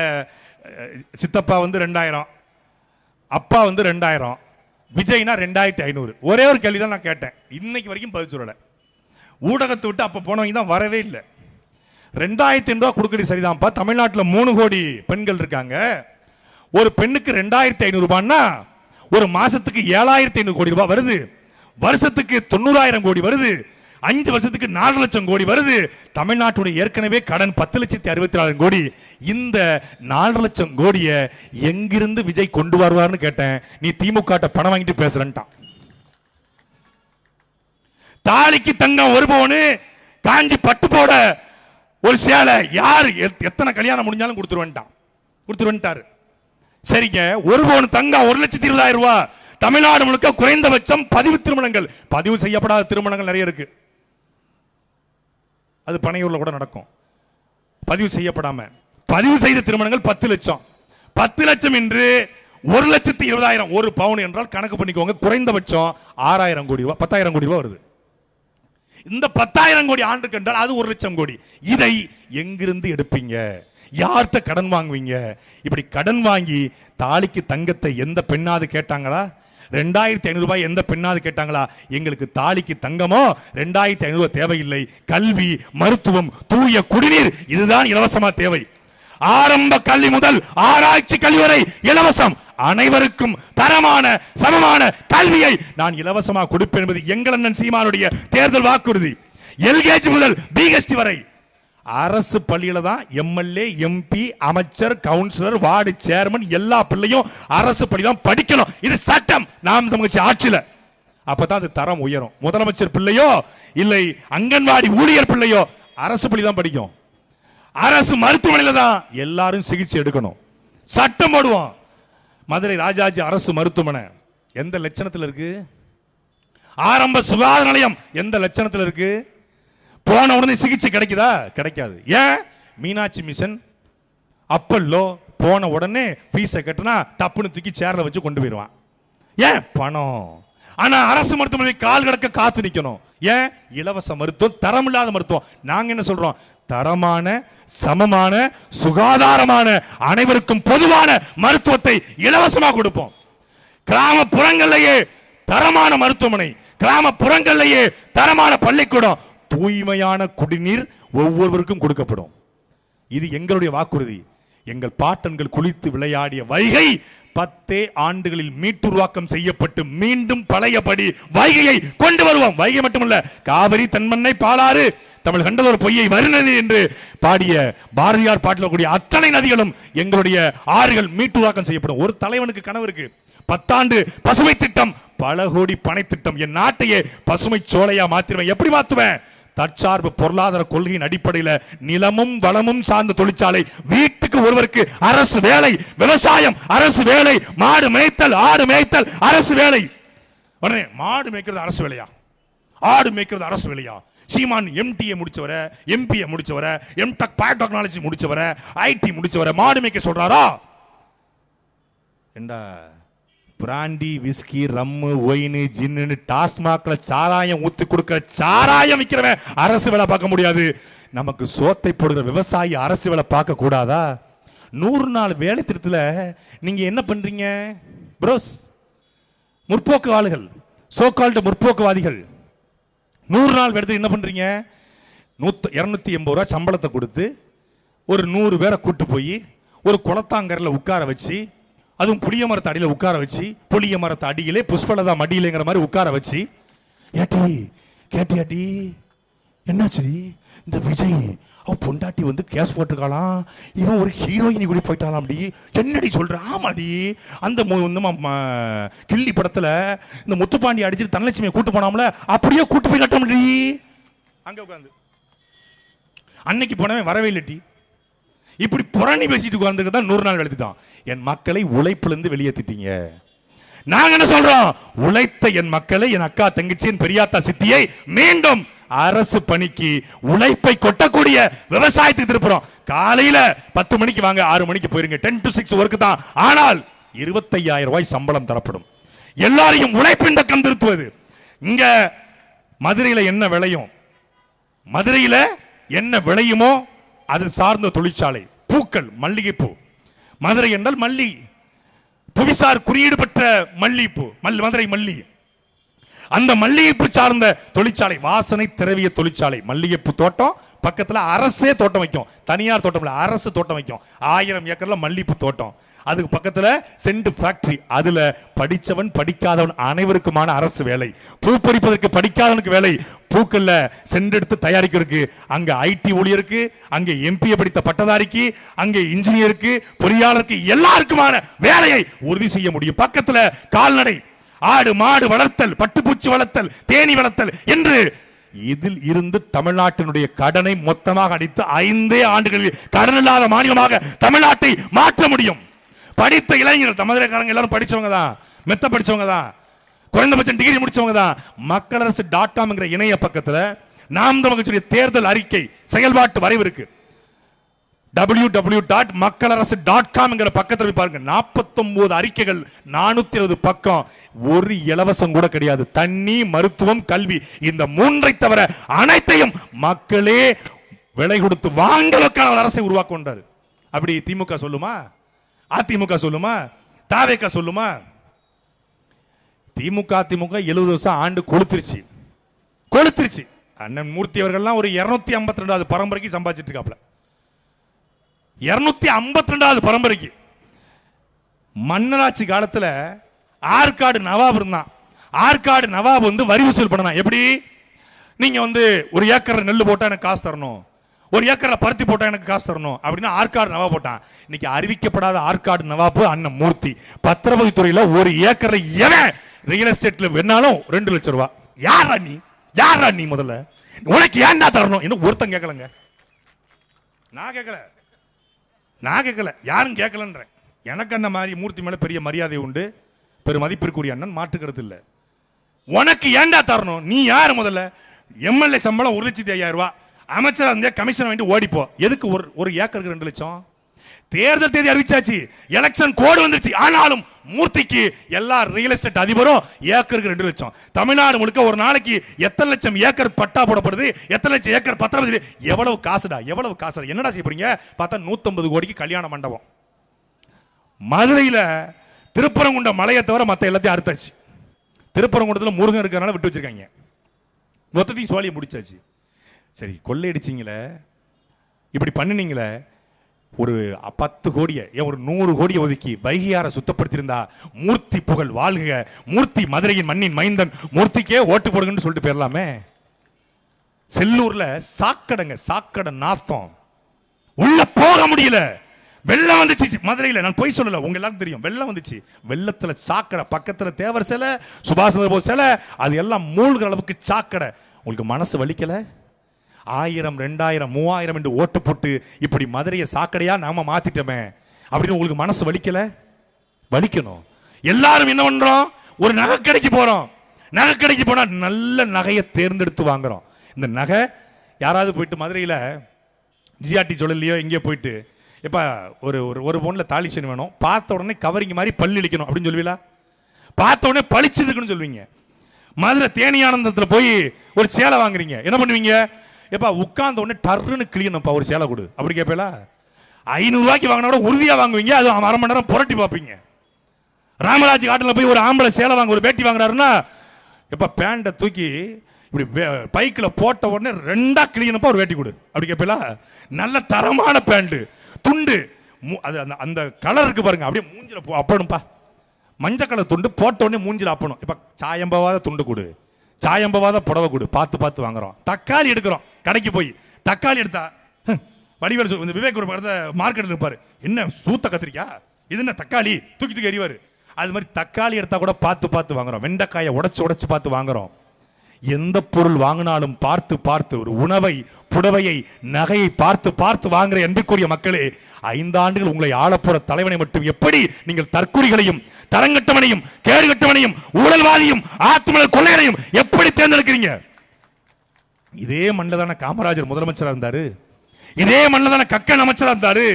சித்தப்பா வந்து 2000, அப்பா வந்து 2000, விஜய்னா 2500. ஒரே ஒரு கேள்விதான் நான் கேட்டேன், இன்னைக்கு வரைக்கும் பதில் சொல்லல. ஊடகத்தை விட்டு அப்ப போனவங்க தான் வரவே இல்லை. 2500 ரூபாய் கொடுக்கறது சரிதான்ப்பா, தமிழ்நாட்டில் 3 கோடி பெண்கள் இருக்காங்க, ஒரு பெண்ணுக்கு 2500 ரூபாய்னா ஒரு மாசத்துக்கு 7500 கோடி ரூபாய் வருது, வருஷத்துக்கு 90,000 கோடி வருது, 5 வருஷத்துக்கு 4 லட்சம் கோடி வருது. தமிழ்நாட்டுடைய ஏற்கனவே கடன் 10,64,000 கோடி. இந்த 4 லட்சம் கோடியை எங்கிருந்து விஜய் கொண்டு வருவார்னு கேட்டேன். நீ திமுக பணம் வாங்கிட்டு பேசுறேன்ட்டான். தாலிக்கு தங்கம் ஒரு பவுனு, காஞ்சி பட்டு போட ஒரு சேலை, யாரு எத்தனை கல்யாணம் முடிஞ்சாலும் கொடுத்துருவேன்ட்டான். கொடுத்துருட்டாரு. சரிங்க, ஒரு பவுன் தங்கம் 1,20,000 ரூபாய். தமிழ்நாடு முழுக்க குறைந்தபட்சம் பதிவு திருமணங்கள், பதிவு செய்யப்படாத திருமணங்கள் நிறைய இருக்கு. அது பனையூர்ல கூட நடக்கும். பதிவு செய்யப்படாம பதிவு செய்த திருமணங்கள் 10 லட்சம். 10 லட்சம் என்று 1,20,000 ஒரு பவுன் என்றால் கணக்கு பண்ணிக்கோங்க. குறைந்தபட்சம் 6,000 கோடி ரூபாய், 10,000 கோடி ரூபாய் வருது. இந்த 10,000 கோடி ஆண்டுக்கு என்றால் அது 1 லட்சம் கோடி. இதை எங்கிருந்து எடுப்பீங்க? யார்கிட்ட கடன் வாங்குவீங்க? இப்படி கடன் வாங்கி தாலிக்கு தங்கத்தை எந்த பெண்ணாவது கேட்டாங்களா? 2,500 ரூபாய் எந்த பெண்ணாவது கேட்டாங்களா? எங்களுக்கு தாலிக்கு தங்கமோ 2,500 ரூபாய் தேவையில்லை. கல்வி, மருத்துவம், தூய குடிநீர் இதுதான் இலவசமா தேவை. ஆரம்ப கல்வி முதல் ஆராய்ச்சி கல்வி வரை இலவசம். அனைவருக்கும் தரமான சமமான கல்வியை நான் இலவசமாக கொடுப்பேன் என்பது எங்கள் அண்ணன் சீமானுடைய தேர்தல் வாக்குறுதி. எல்கேஜி முதல் பிஹெச்டி வரை அரசு பள்ளியில தான் எம்எல்ஏ, எம்பி, அமைச்சர், கவுன்சிலர், வார்டு சேர்மன் எல்லா பிள்ளையும் அரசு பள்ளி தான் படிக்கணும். இது சட்டம். நாம் தமிழ்ச்சி ஆட்சியில அப்பதான் அது தரம் உயரும். முதலமைச்சர் பிள்ளையோ இல்லை அங்கன்வாடி ஊழியர் பிள்ளையோ அரசு பள்ளி தான் படிக்கும். அரசு மருத்துவமனையில தான் எல்லாரும் சிகிச்சை எடுக்கணும். சட்டம் போடுவோம். மதுரை ராஜாஜி அரசு மருத்துவமனை எந்த லட்சணத்தில் இருக்கு? ஆரம்ப சுகாதார நிலையம் எந்த லட்சணத்தில் இருக்கு? போன உடனே சிகிச்சை கிடைக்குதா? கிடைக்காது. ஏன்? மீனாட்சி மிஷன், அப்பல்லோ போன உடனே ஃபீஸை கட்டினா தப்புன்னு தூக்கி சேர்ல வச்சு கொண்டு போயிடுவான். ஏன்? பணம். ஆனா அரசு மருத்துவமனை கால் கடக்க காத்து நிக்கணும். ஏன்? இலவச மருத்துவம், தரமில்லாத மருத்துவம். நாங்க என்ன சொல்றோம்? தரமான, சமமான, சுகாதாரமான, அனைவருக்கும் பொதுவான மருத்துவத்தை இலவசமாக கொடுப்போம். கிராமப்புறங்களிலேயே தரமான மருத்துவமனை, கிராமப்புறங்களிலேயே தரமான பள்ளிக்கூடம், தூய்மையான குடிநீர் ஒவ்வொருவருக்கும் கொடுக்கப்படும். இது எங்களுடைய வாக்குறுதி. எங்கள் பாட்டன்கள் குளித்து விளையாடிய வைகை 10 ஆண்டுகளில் மீட்டுருவாக்கம் செய்யப்பட்டு மீண்டும் பழையபடி வைகையை கொண்டு வருவோம். வைகை மட்டுமல்ல, காவிரி, தென்மண்ணை, பாலாறு, தமிழ் கண்டதொரு பொய்யை வருநதி என்று பாடிய பாரதியார் பாட்டில் கூடிய அத்தனை நதிகளும் எங்களுடைய ஆறுகள் மீட்டுருவாக்கம் செய்யப்படும். ஒரு தலைவனுக்கு கனவு இருக்கு. 10 ஆண்டு பசுமை திட்டம், பல கோடி பனை திட்டம். என் நாட்டையே பசுமை சோலையா மாத்திருவேன். எப்படி மாத்துவேன்? தற்சார்பு பொருளாதார கொள்கையின் அடிப்படையில் நிலமும் வளமும் சார்ந்த தொழிற்சாலை, வீட்டுக்கு ஒருவருக்கு அரசு வேலை, விவசாயம் அரசு வேலை, மாடு மேய்த்தல், ஆடு மேய்த்தல் அரசு வேலை. உடனே மாடு மேய்க்கிறது அரசு வேலையா? ஆடு மேய்க்கிறது அரசு வேலையா? சீமான் எம்டிஏ முடிச்சவர, எம்பிஏ முடிச்சவர, எம்டெக் பயோடெக்னாலஜி முடிச்சவர, ஐடி முடிச்சவர மாடு மேய்க்க சொல்றாரா? என்ன brandy, whisky, rum, wine, gin, டாஸ்மாக்ல சாராயம் ஊத்தி கொடுக்கிற சாராயம் விற்கிறவன் அரசு வேலை பார்க்க முடியாது. நமக்கு சோத்தை போடுகிற விவசாயி அரசு வேலை பார்க்க கூடாதா? 100 நாள் வேலை திட்டத்தில் நீங்க என்ன பண்றீங்க? ப்ரோஸ், முற்போக்கு ஆளுகள், சோகால்டு முற்போக்குவாதிகள் 100 நாள் எடுத்து என்ன பண்றீங்க? 280 ரூபாய் சம்பளத்தை கொடுத்து ஒரு 100 பேரை கூட்டு போய் ஒரு குளத்தாங்கரில் உட்கார வச்சு, அதுவும் புளிய மரத்து அடியில் உட்கார வச்சு, புளிய மரத்து அடியிலே புஷ்பலதா மடியிலேங்கிற மாதிரி உட்கார வச்சு, ஏட்டி கேட்டியாட்டி என்னாச்சு? இந்த விஜய் அவ பொண்டாட்டி வந்து கேஸ் போட்டிருக்காளாம், இவன் ஒரு ஹீரோயினி கூட போயிட்டாலாம். அப்படி என்னடி சொல்ற? ஆமாடி, அந்த கிள்ளி படத்துல இந்த முத்துப்பாண்டி அடிச்சுட்டு தனலட்சுமியை கூட்டு போனாமல, அப்படியே கூட்டு போய் நட்டோம்டி. அங்க உட்காந்து அன்னைக்கு போனவன் வரவே இல்லட்டி. இப்படி புரணி பேசிட்டு உட்கார்ந்துட்டு தான் 100 நாள் வெளுத்துட்டான். என் மக்களை உழைப்பிலிருந்து வெளியேற்றிட்டீங்க. நாங்க என்ன சொல்றோம்? உழைத்த என் மக்களை, என் அக்கா, தங்கச்சி, என் பெரியாத்தா, சித்தியை மீண்டும் அரசு பணிக்கு, உழைப்பை கொட்டக்கூடிய விவசாயத்துக்கு திருப்புறோம். காலையில 10 மணிக்கு வாங்க, 6 மணிக்கு போயிருங்க. 10 to 6 ஒர்க் தான். ஆனால் 25,000 ரூபாய் சம்பளம் தரப்படும். எல்லாரையும் உழைப்பின் பக்கம் திருத்துவது. இங்க மதுரையில என்ன விளையும், மதுரையில என்ன விளையுமோ அது சார்ந்த தொழிற்சாலை. பூக்கள், மல்லிகைப்பூ. மதுரை என்றால் மல்லி, புவிசார் குறியீடு பெற்ற மல்லிகைப்பூ, மதுரை மல்லி. அந்த மல்லிகைப்பூ சார்ந்த தொழிற்சாலை, வாசனை திரவிய தொழிற்சாலை, மல்லிகைப்பூ தோட்டம். பக்கத்துல அரசே தோட்டம் வைக்கும், தனியார் தோட்டம் இல்ல, அரசு தோட்டம் வைக்கும். 1000 ஏக்கர்ல மல்லிகைப்பூ தோட்டம். அதுக்கு பக்கத்துல சென்ட் ஃபேக்டரி. அதுல படிச்சவன் படிக்காதவன் அனைவருக்குமான அரசு வேலை. பூ பறிப்பதற்கு படிக்காதவனுக்கு வேலை, பூக்கள்ல சென்ட் எடுத்து தயாரிக்கிறதுக்கு அங்க ஐடி ஊழியருக்கு, அங்க எம்பிஏ படித்த பட்டதாரிக்கு, அங்க இன்ஜினியருக்கு, பொறியாளருக்கு, எல்லாருக்குமான வேலையை உறுதி செய்ய முடியும். பக்கத்துல கால்நடை, ஆடு மாடு வளர்த்தல், பட்டுப்பூச்சி வளர்த்தல், தேனி வளர்த்தல் என்று இதில் இருந்து தமிழ்நாட்டினுடைய கடனை மொத்தமாக அடித்து 5 ஆண்டுகளில் கடன் இல்லாத மாநிலமாக தமிழ்நாட்டை மாற்ற முடியும். படித்த இளைஞர்கள், தமிழகக்காரங்க எல்லாரும் படிச்சவங்க தான், மெத்த படிச்சவங்க தான், குறைந்தபட்சம் டிகிரி முடிச்சவங்க தான். மக்களரசு.com இணைய பக்கத்தில் நாம் தமிழ் கட்சியுடைய தேர்தல் அறிக்கை செயல்பாட்டு வரைவு இருக்கு. www.மக்களரசு.com பக்கத்தில் பாருங்க. 49 அறிக்கைகள், 420 பக்கம், ஒரு இலவசம் கூட கிடையாது. தண்ணி, மருத்துவம், கல்வி, இந்த 3ஐ தவிர அனைத்தையும் மக்களே விலை கொடுத்து வாங்கலுக்கான ஒரு அரசை உருவாக்குறாரு. அப்படி திமுக சொல்லுமா? அதிமுக சொல்லுமா? தாவேக சொல்லுமா? திமுக 70 வருஷம் ஆண்டு கொளுத்திருச்சு. அண்ணன் மூர்த்தி அவர்கள்லாம் ஒரு 252வது பரம்பரைக்கு சம்பாதிச்சிட்டு இருக்காப்ல. 252வது பரம்பரைக்கு. மன்னராட்சி காலத்தில் ஆற்காடு நவாப் இருந்தான். ஆற்காடு நவாப் வரி வசூல் பண்ணலாம். எப்படி? நீங்க ஒரு ஏக்கர் நெல் போட்டா எனக்கு காசு தரணும், ஒரு ஏக்கர்ல பருத்தி போட்டா எனக்கு காசு தரணும் அப்படின்னு ஆற்காடு நவாப் போட்டான். இன்னைக்கு அறிவிக்கப்படாத ஆற்காடு நவாப் அண்ணன் மூர்த்தி. பத்திரப்பதிவு துறையில ஒரு ஏக்கர்ல எவன் ரியல் எஸ்டேட்ல வேணாலும் 2 லட்சம் ரூபாய். யாரா நீ முதல்ல? உனக்கு ஏன்டா தரணும்? இன்னும் ஒருத்தன் கேட்கலங்க. நான் கேட்கல, யாரும் கேட்கலன்ற. எனக்கு அந்த மாதிரி மூர்த்தி மேல பெரிய மரியாதை உண்டு, பெரும் மதிப்பிற்குரிய அண்ணன், மாற்று கருத்து இல்லை. உனக்கு ஏண்டா தரணும்? நீ யார் முதல்ல? எம்எல்ஏ சம்பளம் 1,05,000 ரூபாய், அமைச்சர் இருந்தே கமிஷன் வாங்கி ஓடிப்போ. எதுக்கு ஒரு ஏக்கருக்கு 2 லட்சம்? தேர்தல் தேதி அறிவிச்சாச்சு, எலெக்ஷன் கோடு வந்துருச்சு. ஆனாலும் மூர்த்திக்கு எல்லா ரியல் எஸ்டேட் அதிபரும் ஏக்கருக்கு 2 லட்சம். தமிழ்நாடு முழுக்க ஒரு நாளைக்கு எத்தனை லட்சம் ஏக்கர் பட்டா போடப்படுது, எத்தனை லட்சம் ஏக்கர் பத்திரப்பதிவு, எவ்வளவு காசுடா? என்னடா செய்ய போறீங்க? பார்த்தா 150 கோடிக்கு கல்யாண மண்டபம். மதுரையில திருப்பரங்குன்ற மலையை தவிர மற்ற எல்லாத்தையும் அறுத்தாச்சு. திருப்பரங்குன்றத்தில் முருகன் இருக்கிறனால விட்டு வச்சிருக்காங்க. மொத்தத்தையும் சோழியை முடிச்சாச்சு. சரி, கொள்ளையடிச்சிங்களே, இப்படி பண்ணினீங்களே, ஒரு 10 கோடியை, ஒரு 100 கோடியை ஒதுக்கி வைகையாரை சுத்தப்படுத்தியிருந்தா மூர்த்தி புகழ் வாழ்க, மூர்த்தி மதுரையின் மண்ணின் மைந்தன், மூர்த்திக்கே ஓட்டு போடுங்கன்னு சொல்லிட்டு போயிடலாமே. செல்லூர்ல சாக்கடை நாத்தம், உள்ள போக முடியல. வெள்ளம் வந்துச்சு மதுரையில். நான் போய் சொல்லல, உங்க எல்லாரும் தெரியும். வெள்ளம் வந்துச்சு. வெள்ளத்துல சாக்கடை, பக்கத்துல தேவர் சிலை, சுபாஷ் சந்திர போஸ் சிலை, அது எல்லாம் மூழ்கிற அளவுக்கு சாக்கடை. உங்களுக்கு மனசு வலிக்கல? 1000, 2000, 3000 என்று ஓட்டு போட்டு இப்படி மதுரையை சாக்கடையா நாம மாத்திட்டோமே அப்படின்னு உங்களுக்கு மனசு வலிக்கல? வலிக்கணும். எல்லாரும் என்ன பண்றோம்? ஒரு நகை கடைக்கு போறோம். நகை கடைக்கு போனா நல்ல நகையை தேர்ந்தெடுத்து வாங்குறோம். இந்த நகை யாராவது போயிட்டு மதுரையில் ஜிஆர்டி சொல்லலையோ எங்கேயோ போயிட்டு, இப்ப ஒரு பொண்ணுல தாலி செயின் வேணும், பார்த்த உடனே கவரிங் மாதிரி பல்லு இழிக்கணும் அப்படின்னு சொல்லுவீங்களா? பார்த்த உடனே பளிச்சு இருக்குன்னு சொல்லுவீங்க. மதுரை தேனியானந்தத்தில் போய் ஒரு சேலை வாங்குறீங்க, என்ன பண்ணுவீங்க? எப்பா உட்கார்ந்த உடனே டர்ன்னு கிளியணும்ப்பா, ஒரு சேலை கொடு அப்படி கேட்பேல. 500 ரூபாய்க்கு வாங்கினா கூட உறுதியா வாங்குவீங்க. அது 1/2 மணி நேரம் புரட்டி பார்ப்பீங்க. ராமராஜ் காட்டில் போய் ஒரு ஆம்பளை சேலை வாங்க, ஒரு வேட்டி வாங்குறாருன்னா, எப்ப பேண்டை தூக்கி இப்படி பைக்கில் போட்ட உடனே 2ஆ கிளியணும்ப்பா, ஒரு வேட்டி கொடு அப்படி கேட்பேல. நல்ல தரமான பேண்ட், துண்டு, அது அந்த கலர் இருக்கு பாருங்க, அப்படியே மூஞ்சில அப்பணும்ப்பா. மஞ்சள் கலர் துண்டு போட்ட உடனே மூஞ்சில அப்பணும். இப்ப சாயம்பவாத துண்டு கொடு, சாயம்பவாத புடவை கொடு, பார்த்து வாங்குறோம். தக்காளி எடுக்கிறோம், கடைக்கு போய் தக்காளி எடுத்தா வடிவேல் விவேக் ஒரு படத்தை மார்க்கெட்டில் இருப்பாரு, என்ன சூத்த கத்திரிக்கா, இது என்ன தக்காளி, தூக்கி எறிவாரு. அது மாதிரி தக்காளி எடுத்தா கூட பார்த்து வாங்குறோம். வெண்டைக்காயை உடைச்சு பார்த்து வாங்குறோம். எந்த பொருள் வாங்கினாலும் பார்த்து, ஒரு உணவை, புடவையை, நகையை பார்த்து வாங்குற அன்புக்குரிய மக்களே, 5 ஆண்டுகள் உங்களை ஆளப்போற தலைவனை மட்டும் எப்படி நீங்கள் தற்குறிகளையும், தரங்கட்டவனையும், கேடுகட்டவனையும், ஊழல்வாதியும், ஆத்ம கொள்ளையனையும் எப்படி தேர்ந்தெடுக்கிறீங்க? இதே மண்ணில் தானே காமராஜர் முதலமைச்சராக இருந்தாரு, இதே மண்ணில் தானே கக்கன் அமைச்சராக இருந்தாரு,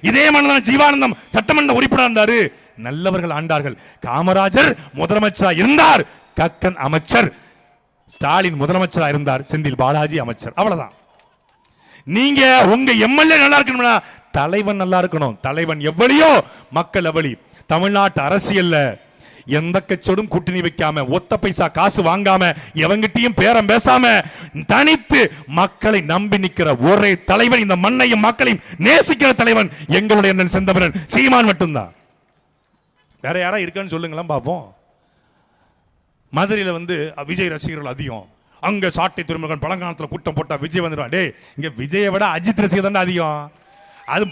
இதே மண்ணில் தானே ஜீவானந்தம் சட்டமன்ற உறுப்பினராக இருந்தாரு. நல்லவர்கள் ஆண்டார்கள். காமராஜர் முதலமைச்சராக இருந்தார், கக்கன் அமைச்சர், ஸ்டாலின் முதலமைச்சராக இருந்தார், செந்தில் பாலாஜி அமைச்சர். அவ்வளவுதான். நீங்க உங்க எம்எல்ஏ நல்லா இருக்கணும்னா தலைவன் நல்லா இருக்கணும். தலைவன் எவ்வளியோ மக்கள் எவ்வளி. தமிழ்நாட்டு அரசியல்ல எந்த கட்சியோடும் கூட்டணி வைக்காம, ஒத்த பைசா காசு வாங்காம, எவங்கிட்டையும் பேரம் பேசாம, தனித்து மக்களை நம்பி நிற்கிற ஒரே தலைவன், இந்த மண்ணையும் மக்களையும் நேசிக்கிற தலைவன் எங்களுடைய செந்தமிழன் சீமான் மட்டும்தான். வேற யாரா இருக்கான்னு சொல்லுங்களேன் பாப்போம். மதுரையில் விஜய் ரசிகர்கள் அதிகம். அங்க சாட்டை துறைமுகன் பழங்காலத்தில் கூட்டம் போட்டா விஜய் வந்துடுவான். டே, இங்க விஜயை விட அஜித் ரசிகர் தான் அதிகம். அது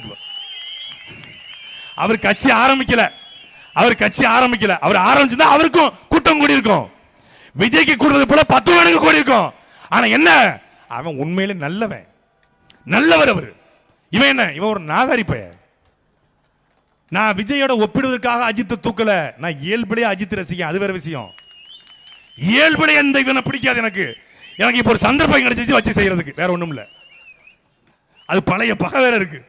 அவர் கட்சி ஆரம்பிக்கல, அவர் ஆரம்பிச்சுதான் அவருக்கும் கூட்டம் கூடி இருக்கும். விஜய்க்கு கூடுறது போல 10 மடங்கு கூடி இருக்கும். ஆனா என்ன, அவன் உண்மையிலே நல்லவன், நல்லவர் அவரு. இவன் என்ன, இவன் ஒரு நாதாரி பையன். நான் விஜயோட ஒப்பிடுவதற்காக அஜித் தூக்கல, நான் இயல்பிலே அஜித் ரசிக்க, அது வேற விஷயம். இயல்பிலே எந்த இவனை பிடிக்காது எனக்கு. எனக்கு இப்போ ஒரு சந்தர்ப்பம் கிடைச்சிச்சு வச்சு செய்யறதுக்கு, வேற ஒண்ணும் இல்ல. அது பழைய பகை வேற இருக்கு.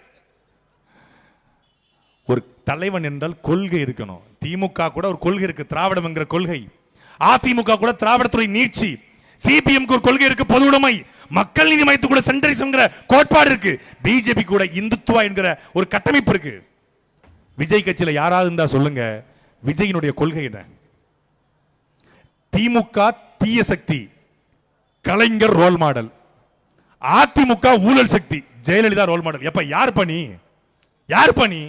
ஒரு தலைவன் என்றால் கொள்கை இருக்கணும். திமுக கூட ஒரு கொள்கை இருக்கு, திராவிடம் என்கிற கொள்கை. அதிமுக கூட திராவிடத்துறை நீட்சி. சிபிஎம் ஒரு கொள்கை இருக்கு, பொது உடைமை. மக்கள் நீதி மையத்து கூட சென்ட்ரலிசம் கோட்பாடு இருக்கு. பிஜேபி கூட இந்துத்துவா என்கிற ஒரு கட்டமைப்பு இருக்கு. விஜய் கட்சியில யாராவது இருந்தா சொல்லுங்க, விஜயினுடைய கொள்கை என்ன? திமுக தீய சக்தி, கலைஞர் ரோல் மாடல். அதிமுக ஊழல் சக்தி, ஜெயலலிதா ரோல் மாடல். எப்ப யார் பண்ணி, யார் பண்ணி?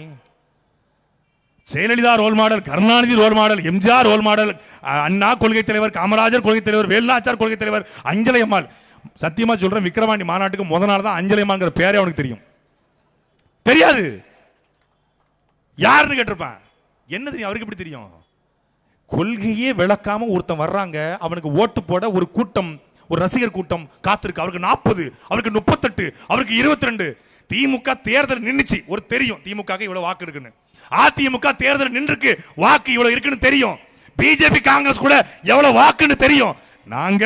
Jayalalithaa role model, Karunanidhi role model, MGR role model, Anna கொள்கை தலைவர், காமராஜர் கொள்கை தலைவர், வேலுநாச்சியார் கொள்கை தலைவர், அஞ்சலை அம்மாள். சத்தியமா சொல்றேன், விக்கிரவாண்டி மாநாட்டுக்கு முத நாள் தான் அஞ்சலை அம்மாள்ங்கிற பேரே அவனுக்கு தெரியும். தெரியாது யாருன்னு கேட்டிருப்பான். என்ன தெரியும் அவருக்கு? எப்படி தெரியும்? கொள்கையே விளக்காம ஒருத்தன் வர்றாங்க, அவனுக்கு ஓட்டு போட ஒரு கூட்டம், ஒரு ரசிகர் கூட்டம் காத்திருக்கு. அவருக்கு 40, அவருக்கு 38, அவருக்கு 22. திமுக தேர்தல் நின்னுச்சு, ஒரு தெரியும் திமுக இவ்வளவு வாக்கு இருக்குன்னு. அதிமுக தேர்தல் நின்றுக்கு, வாக்கு இவ்வளவு இருக்குன்னு தெரியும். பிஜேபி காங்கிரஸ் கூட எவ்வளவு வாக்குன்னு தெரியும். நாங்க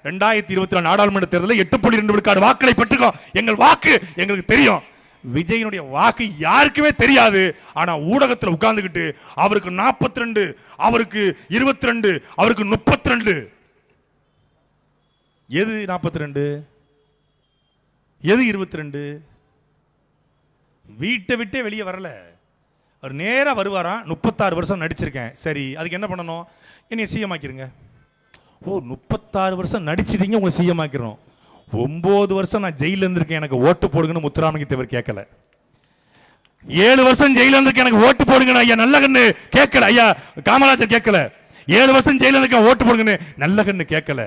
2024 நாடாளுமன்ற தேர்தலில் 8.2 விழுக்காடு வாக்களை பெற்றுக்கோம். எங்கள் வாக்கு எங்களுக்கு தெரியும். விஜயனுடைய வாக்கு யாருக்குமே தெரியாது. ஆனா ஊடகத்தில் உட்கார்ந்துகிட்டு அவருக்கு 42, அவருக்கு 22, அவருக்கு 32. எது 42, எது 22? வீட்டை விட்டே வெளியே வரல. அவர் நேரா வருவாராம். 36 வருஷம் நடிச்சிருக்கேன். சரி, அதுக்கு என்ன பண்ணணும்? என்னைய சிஎம் ஆக்கிருங்க. ஓ, 36 வருஷம் நடிச்சிட்டீங்க, உங்களை சிஎம் ஆக்கிறோம். 9 வருஷம் நான் ஜெயில இருந்திருக்கேன், எனக்கு ஓட்டு போடுங்கன்னு முத்துராமலிங்க தேவர் கேட்கல. 7 வருஷம் ஜெயில இருந்திருக்கேன், எனக்கு ஓட்டு போடுங்கன்னு ஐயா நல்லகண்ணு கேட்கல. ஐயா காமராஜர் கேட்கல. 7 வருஷம் ஜெயில இருந்திருக்கேன், ஓட்டு போடுங்கன்னு நல்லகண்ணு கேட்கல.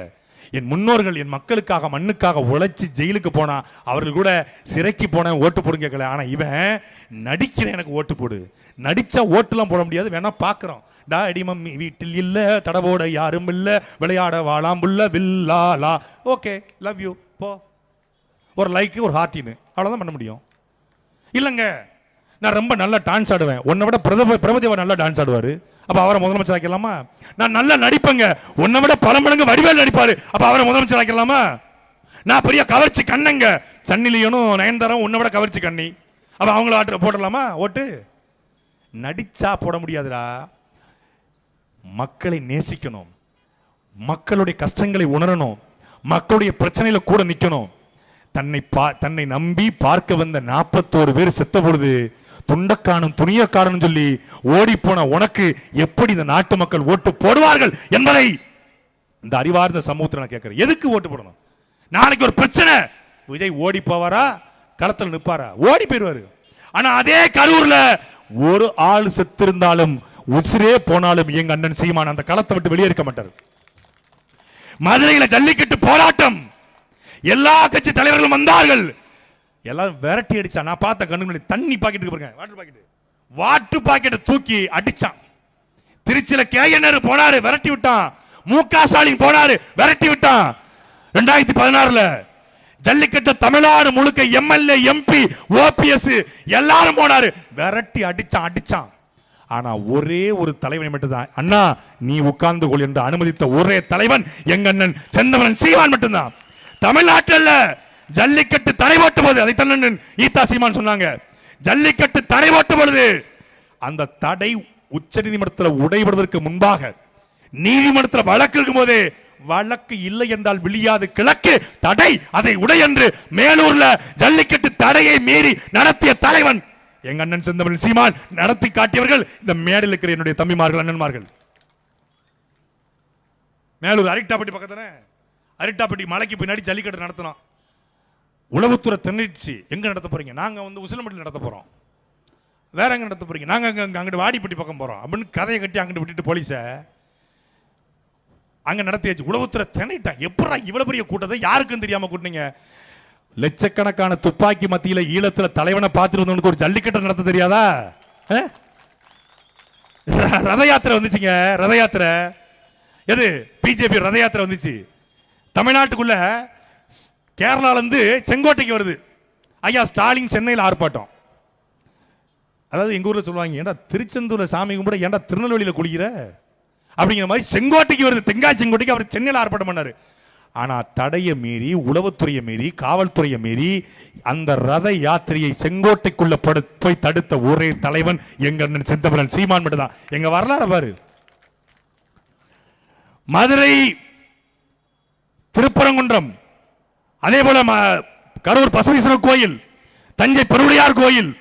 என் முன்னோர்கள் என் மக்களுக்காக மண்ணுக்காக உழைச்சி ஜெயிலுக்கு போனா, அவர்கள் கூட சிறைக்கு போன ஓட்டு போடுங்க கேட்கல. ஆனா இவன் நடிக்கிறேன், எனக்கு ஓட்டு போடு. நடிச்சா ஓட்டுலாம் போட முடியாது, வேணா பாக்குறோம். டாடி மம்மி வீட்டில் இல்ல, தடவோட யாரும் இல்ல, விளையாட வாழாம்புள்ள வில்லாலா. ஓகே, லவ் யூ, போ. ஒரு லைக், ஒரு ஹார்ட்டின்னு, அவ்வளவுதான் பண்ண முடியும். இல்லைங்க, நான் ரொம்ப நல்லா டான்ஸ் ஆடுவேன், உன்னை விட பிரபுதேவா நல்லா டான்ஸ் ஆடுவாரு, அப்ப அவரை முதலமைச்சர் ஆக்கலாமா? நான் நல்லா நடிப்பேங்க, உன்னை விட பல மடங்கு வடிவேல் நடிப்பாரு, அப்ப அவரை முதலமைச்சர் ஆக்கலாமா? நான் பெரிய கவர்ச்சி கண்ணங்க, சன்னிலியனும் நயன்தாராவும் உன்னை விட கவர்ச்சி கண்ணி, அப்ப அவங்கள போடலாமா ஓட்டு? நடிச்சா போட முடியாதுடா. மக்களை நேசிக்கணும், மக்களுடைய கஷ்டங்களை உணரணும், மக்களுடைய பிரச்சனையில கூட நிக்கணும். தன்னை நம்பி பார்க்க வந்த 41 பேர் செத்த பொழுது துண்டக்கானும் துணியக்கானும் சொல்லி ஓடி போன உனக்கு எப்படி இந்த நாட்டு மக்கள் ஓட்டு போடுவார்கள் என்பதை இந்த அறிவார்ந்த சமூகத்தில் நான் கேட்கிறேன். எதுக்கு ஓட்டு போடணும்? நாளைக்கு ஒரு பிரச்சனை, விஜய் ஓடி போவாரா, களத்தில் நிற்பாரா? ஓடி போயிடுவாரு. ஆனா அதே கரூர்ல ஒரு ஆள் செத்திருந்தாலும், உசிரே போனாலும் எங்க அண்ணன் சீமான் அந்த களத்தை விட்டு வெளியேற்க மாட்டார். மதுரையில ஜல்லிக்கட்டு போராட்டம், எல்லா கட்சி தலைவர்களும் வந்தார்கள், எல்லாரும் விரட்டி அடிச்சா. நான் பார்த்த கண்ணுக்கு தண்ணி பாக்கெட்டு பாருங்க, வாட்டர் பாக்கெட்டை தூக்கி அடிச்சான். திருச்சியில கேஎன்ஆர் போனாரு, விரட்டி விட்டான். மு.க. ஸ்டாலின் போனாரு, விரட்டி விட்டான். 2016 ஜல்லிக்கட்டு தமிழ்நாடு முழுக்க எம்எல்ஏ, எம்பி, ஓபிஎஸ் எல்லாரும் போனாரு, விரட்டி அடிச்சான். ஆனா ஒரே ஒரு தலைவனை மட்டும்தான், அண்ணா நீ உட்கார்ந்து கொள் என்று அனுமதித்த ஒரே தலைவன் எங்க அண்ணன் செந்தமரன் சீமான் மட்டும்தான். தமிழ்நாட்டில் ஜல்லிக்கட்டு தடை போட்ட போது, அதை தன்னன் ஈதா சீமான் சொன்னாங்க, ஜல்லிக்கட்டு தடை போட்ட பொழுது அந்த தடை உச்ச நீதிமன்றத்தில் உடைபடுவதற்கு முன்பாக நீதிமன்றத்தில் வழக்கு இருக்கும் போதே, வழக்கு இல்லை என்றால் விழியாது கிழக்கு தடை, அதை உடை என்று மேலூர்ல ஜல்லிக்கட்டு தடையை மீறி நடத்திய தலைவன் எங்க அண்ணன் செந்தமிழ் சீமான். நடத்தி காட்டியவர்கள் இந்த மேடையில் இருக்கிற என்னுடைய தம்பிமார்கள், அண்ணன்மார்கள். மேலூர் அரிட்டாப்பட்டி பக்கத்துல, அரிட்டாப்பட்டி மலைக்கு பின்னாடி ஜல்லிக்கட்டு நடத்தணும். உளவுத்துறை திணறிச்சு, எங்க நடத்த போறீங்க? நாங்க உசிலம்பட்டியில் நடத்த போறோம். வேற எங்க நடத்த போறீங்க? நாங்க அங்கிட்டு வாடிப்பட்டி பக்கம் போறோம் அப்படின்னு கதையை கட்டி அங்கிட்டு விட்டுட்டு போலீஸ அங்க நடத்தியாச்சு. உளவுத்துறை திணறிட்டான். எப்படா இவ்வளவு பெரிய கூட்டத்தை யாருக்கும் தெரியாம கூட்டினீங்க? லட்சக்கணக்கான துப்பாக்கி மத்தியில ஈழத்துல தலைவனை பார்த்துட்டு வந்தவனுக்கு ஒரு ஜல்லிக்கட்டு நடத்த தெரியாதா? ரத யாத்திரை வந்துச்சுங்க, ரத யாத்திரை. எது? பிஜேபி ரத யாத்திரை வந்துச்சு. தமிழ்நாட்டுக்குள்ள கேரளால இருந்து செங்கோட்டைக்கு வருது. ஐயா ஸ்டாலின் சென்னையில் ஆர்ப்பாட்டம். அதாவது எங்க ஊர்ல சொல்லுவாங்க, ஏன்டா திருச்செந்தூர்ல சாமி கும்பிட ஏன்டா திருநெல்வேலியில குளிக்கிற அப்படிங்கிற மாதிரி செங்கோட்டைக்கு வருது. தென்காசி செங்கோட்டைக்கு அவர் சென்னையில் ஆர்ப்பாட்டம் பண்ணாரு. ஆனா தடையை மீறி, உளவுத்துறையை மீறி, காவல்துறையை மீறி அந்த ரத யாத்திரையை செங்கோட்டைக்குள்ள போய் தடுத்த ஒரே தலைவன் எங்க அண்ணன் செந்தமிழன் சீமான் மட்டும் தான். எங்க வரலாறு பாரு. மதுரை திருப்பரங்குன்றம், அதே போல கரூர் பசவீஸ்வரர் கோயில், தஞ்சை பெருவுடையார் கோயில்,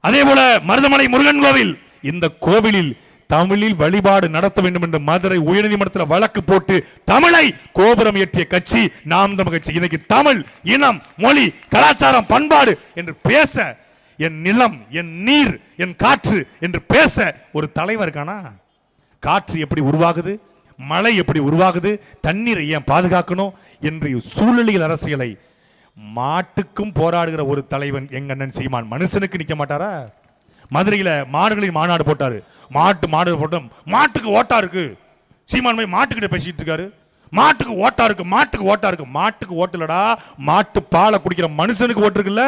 அதே போல மருதமலை முருகன் கோவில், இந்த கோவிலில் தமிழில் வழிபாடு நடத்த வேண்டும் என்று மதுரை உயர்நீதிமன்றத்தில் வழக்கு போட்டு தமிழை கோபுரம் ஏற்றிய கட்சி நாம் தமிழ் கட்சி. இன்னைக்கு தமிழ் இனம், மொழி, கலாச்சாரம், பண்பாடு என்று பேச, என் நிலம், என் நீர், என் காற்று என்று பேச ஒரு தலைவர் இருக்கானா? காற்று எப்படி உருவாகுது, மழை எப்படி உருவாகுது, தண்ணீரை ஏன் பாதுகாக்கணும் என்று சூழலியல் அரசியலை மாட்டுக்கும் போராடுகிற ஒரு தலைவன் எங்க அண்ணன் சீமான். மனுஷனுக்கு நிக்க மாட்டாரா? மதுரையில மாடுகளின் மாநாடு போட்டாரு. மாடு போட்டோம், மாட்டுக்கு ஓட்டா இருக்கு. சீமான் போய் மாட்டுக்கிட்ட பேசிட்டு இருக்காரு. மாட்டுக்கு ஓட்டா இருக்கு, மாட்டுக்கு ஓட்டா இருக்கு. மாட்டுக்கு ஓட்டலடா, மாட்டு பாலை குடிக்கிற மனுஷனுக்கு ஓட்டு இருக்குல்ல,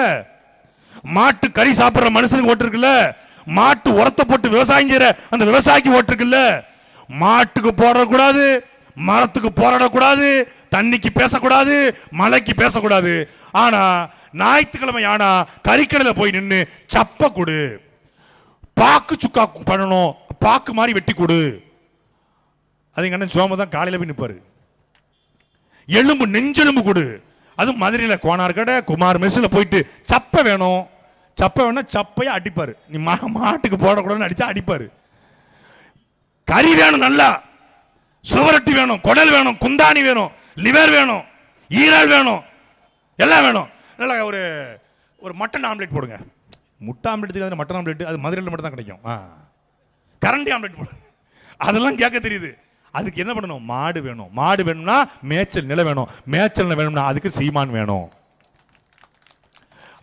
மாட்டு கறி சாப்பிடுற மனுஷனுக்கு ஓட்டு இருக்குல்ல, மாட்டு உரத்தை போட்டு விவசாயம் செய்யற அந்த விவசாயிக்கு ஓட்டு இருக்குல்ல. மாட்டுக்கு போடக்கூடாது, மரத்துக்கு போராடக்கூடாது, தண்ணிக்கு பேசக்கூடாது, மலைக்கு பேசக்கூடாது. ஆனா ஞாயிற்றுக்கிழமை ஆனா கறிக்கடையில போய் நின்று சப்ப கொடு, பாக்கு சுக்கா பண்ணணும், பாக்கு மாதிரி வெட்டி கொடு. அது எங்க அண்ணன் சோம தான் காலையில போய் நிற்பாரு. எலும்பு நெஞ்செலும்பு கொடு. அது மதுரையில் கோனார்கடை குமார் மெஸ்ஸில் போயிட்டு சப்பை வேணும், சப்பை வேணும்னா சப்பையா அடிப்பாரு. நீ மாட்டுக்கு போடக்கூடாதுன்னு அடிச்சா அடிப்பாரு. கறி வேணும், நல்லா சுவரட்டி வேணும், குடல் வேணும், குந்தாணி வேணும், லிவர் வேணும், ஈரல் வேணும், எல்லாம் வேணும். நல்லா ஒரு ஒரு மட்டன் ஆம்லெட் போடுங்க. முட்டை ஆம்லெட் தெரியாது, மட்டன் ஆம்லெட் அது மதுரையில் மட்டும் தான் கிடைக்கும். கரண்டி ஆம்லெட் போடுங்க. அதெல்லாம் கேட்க தெரியுது. அதுக்கு என்ன பண்ணணும்? மாடு வேணும். மாடு வேணும்னா மேய்ச்சல் நிலம் வேணும். மேய்ச்சல் நிலம் வேணும்னா அதுக்கு சீமான் வேணும்.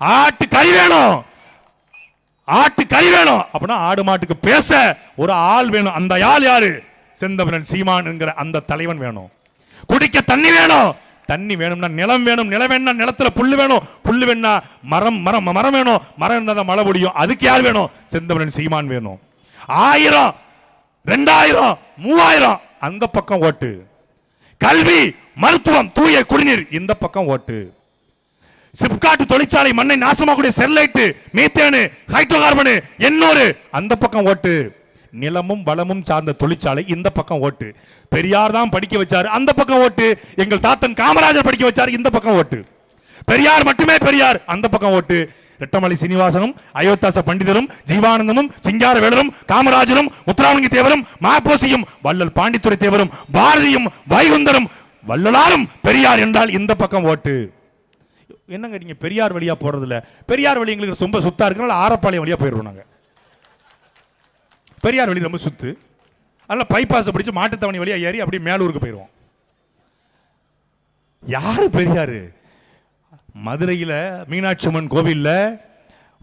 ஆட்டு கறி வேணும், ஆட்டு கறி வேணும் அப்படின்னா ஆடு மாட்டுக்கு பேச ஒரு ஆள் வேணும். அந்த ஆள் யாரு? செந்தமிழன் சீமான் என்கிற அந்த தலைவன் வேணும். குடிக்க தண்ணி வேணும், தண்ணி வேணும்னா நிலம் வேணும், நிலம் வேணும்னா நிலத்துல புல்லு வேணும், புல்லு வேணும்னா மரம் மரம் மரம் வேணும், மரம் இருந்தா தான் மழை பொழியும். அதுக்கு யார் வேணும்? செந்தமிழன் சீமான் வேணும். 1000 2000 3000 அந்த பக்கம் ஓட்டு. கல்வி, மருத்துவம், தூய குடிநீர் இந்த பக்கம் ஓட்டு. சிப்காட் தொழிற்சாலை மண்ணை நாசமாக்கூடிய ஸ்டெர்லைட், மீத்தேன், ஹைட்ரோ கார்பன், எண்ணூறு அந்த பக்கம் ஓட்டு. நிலமும் வளமும் சார்ந்த தொழிற்சாலை இந்த பக்கம் ஓட்டு. பெரியார் தான் படிக்க வச்சாரு, அந்த பக்கம் ஓட்டு. எங்கள் தாத்தன் காமராஜர் படிக்க வச்சாரு, இந்த பக்கம் ஓட்டு. பெரியார் மட்டுமே பெரியார், அந்த பக்கம் ஓட்டு. ரெட்டமலை சீனிவாசனும், அயோத்தாச பண்டிதரும், ஜீவானந்தமும், சிங்கார வேலரும், காமராஜரும், முத்துராமலிங்க தேவரும், மாப்போசியும், வள்ளல் பாண்டித்துரை தேவரும், பாரதியும், வைகுந்தரும், வள்ளலாரும் பெரியார் என்றால் இந்த பக்கம் ஓட்டு. என்னங்க நீங்க பெரியார் வழியா போறது இல்ல? பெரியார் வழி எங்களுக்கு ரொம்ப சுத்தா இருக்கனால ஆரப்பாளையம் வழியா போயிடுவோம் நாங்க. பெரியார் வழி ரொம்ப சுத்து, அதனால பைபாஸ் பிடிச்சு மாட்டுத்தவணி வழியா ஏறி அப்படி மேலூருக்கு போயிடுவோம். யாரு பெரியாரு? மதுரையில மீனாட்சி அம்மன் கோவில்ல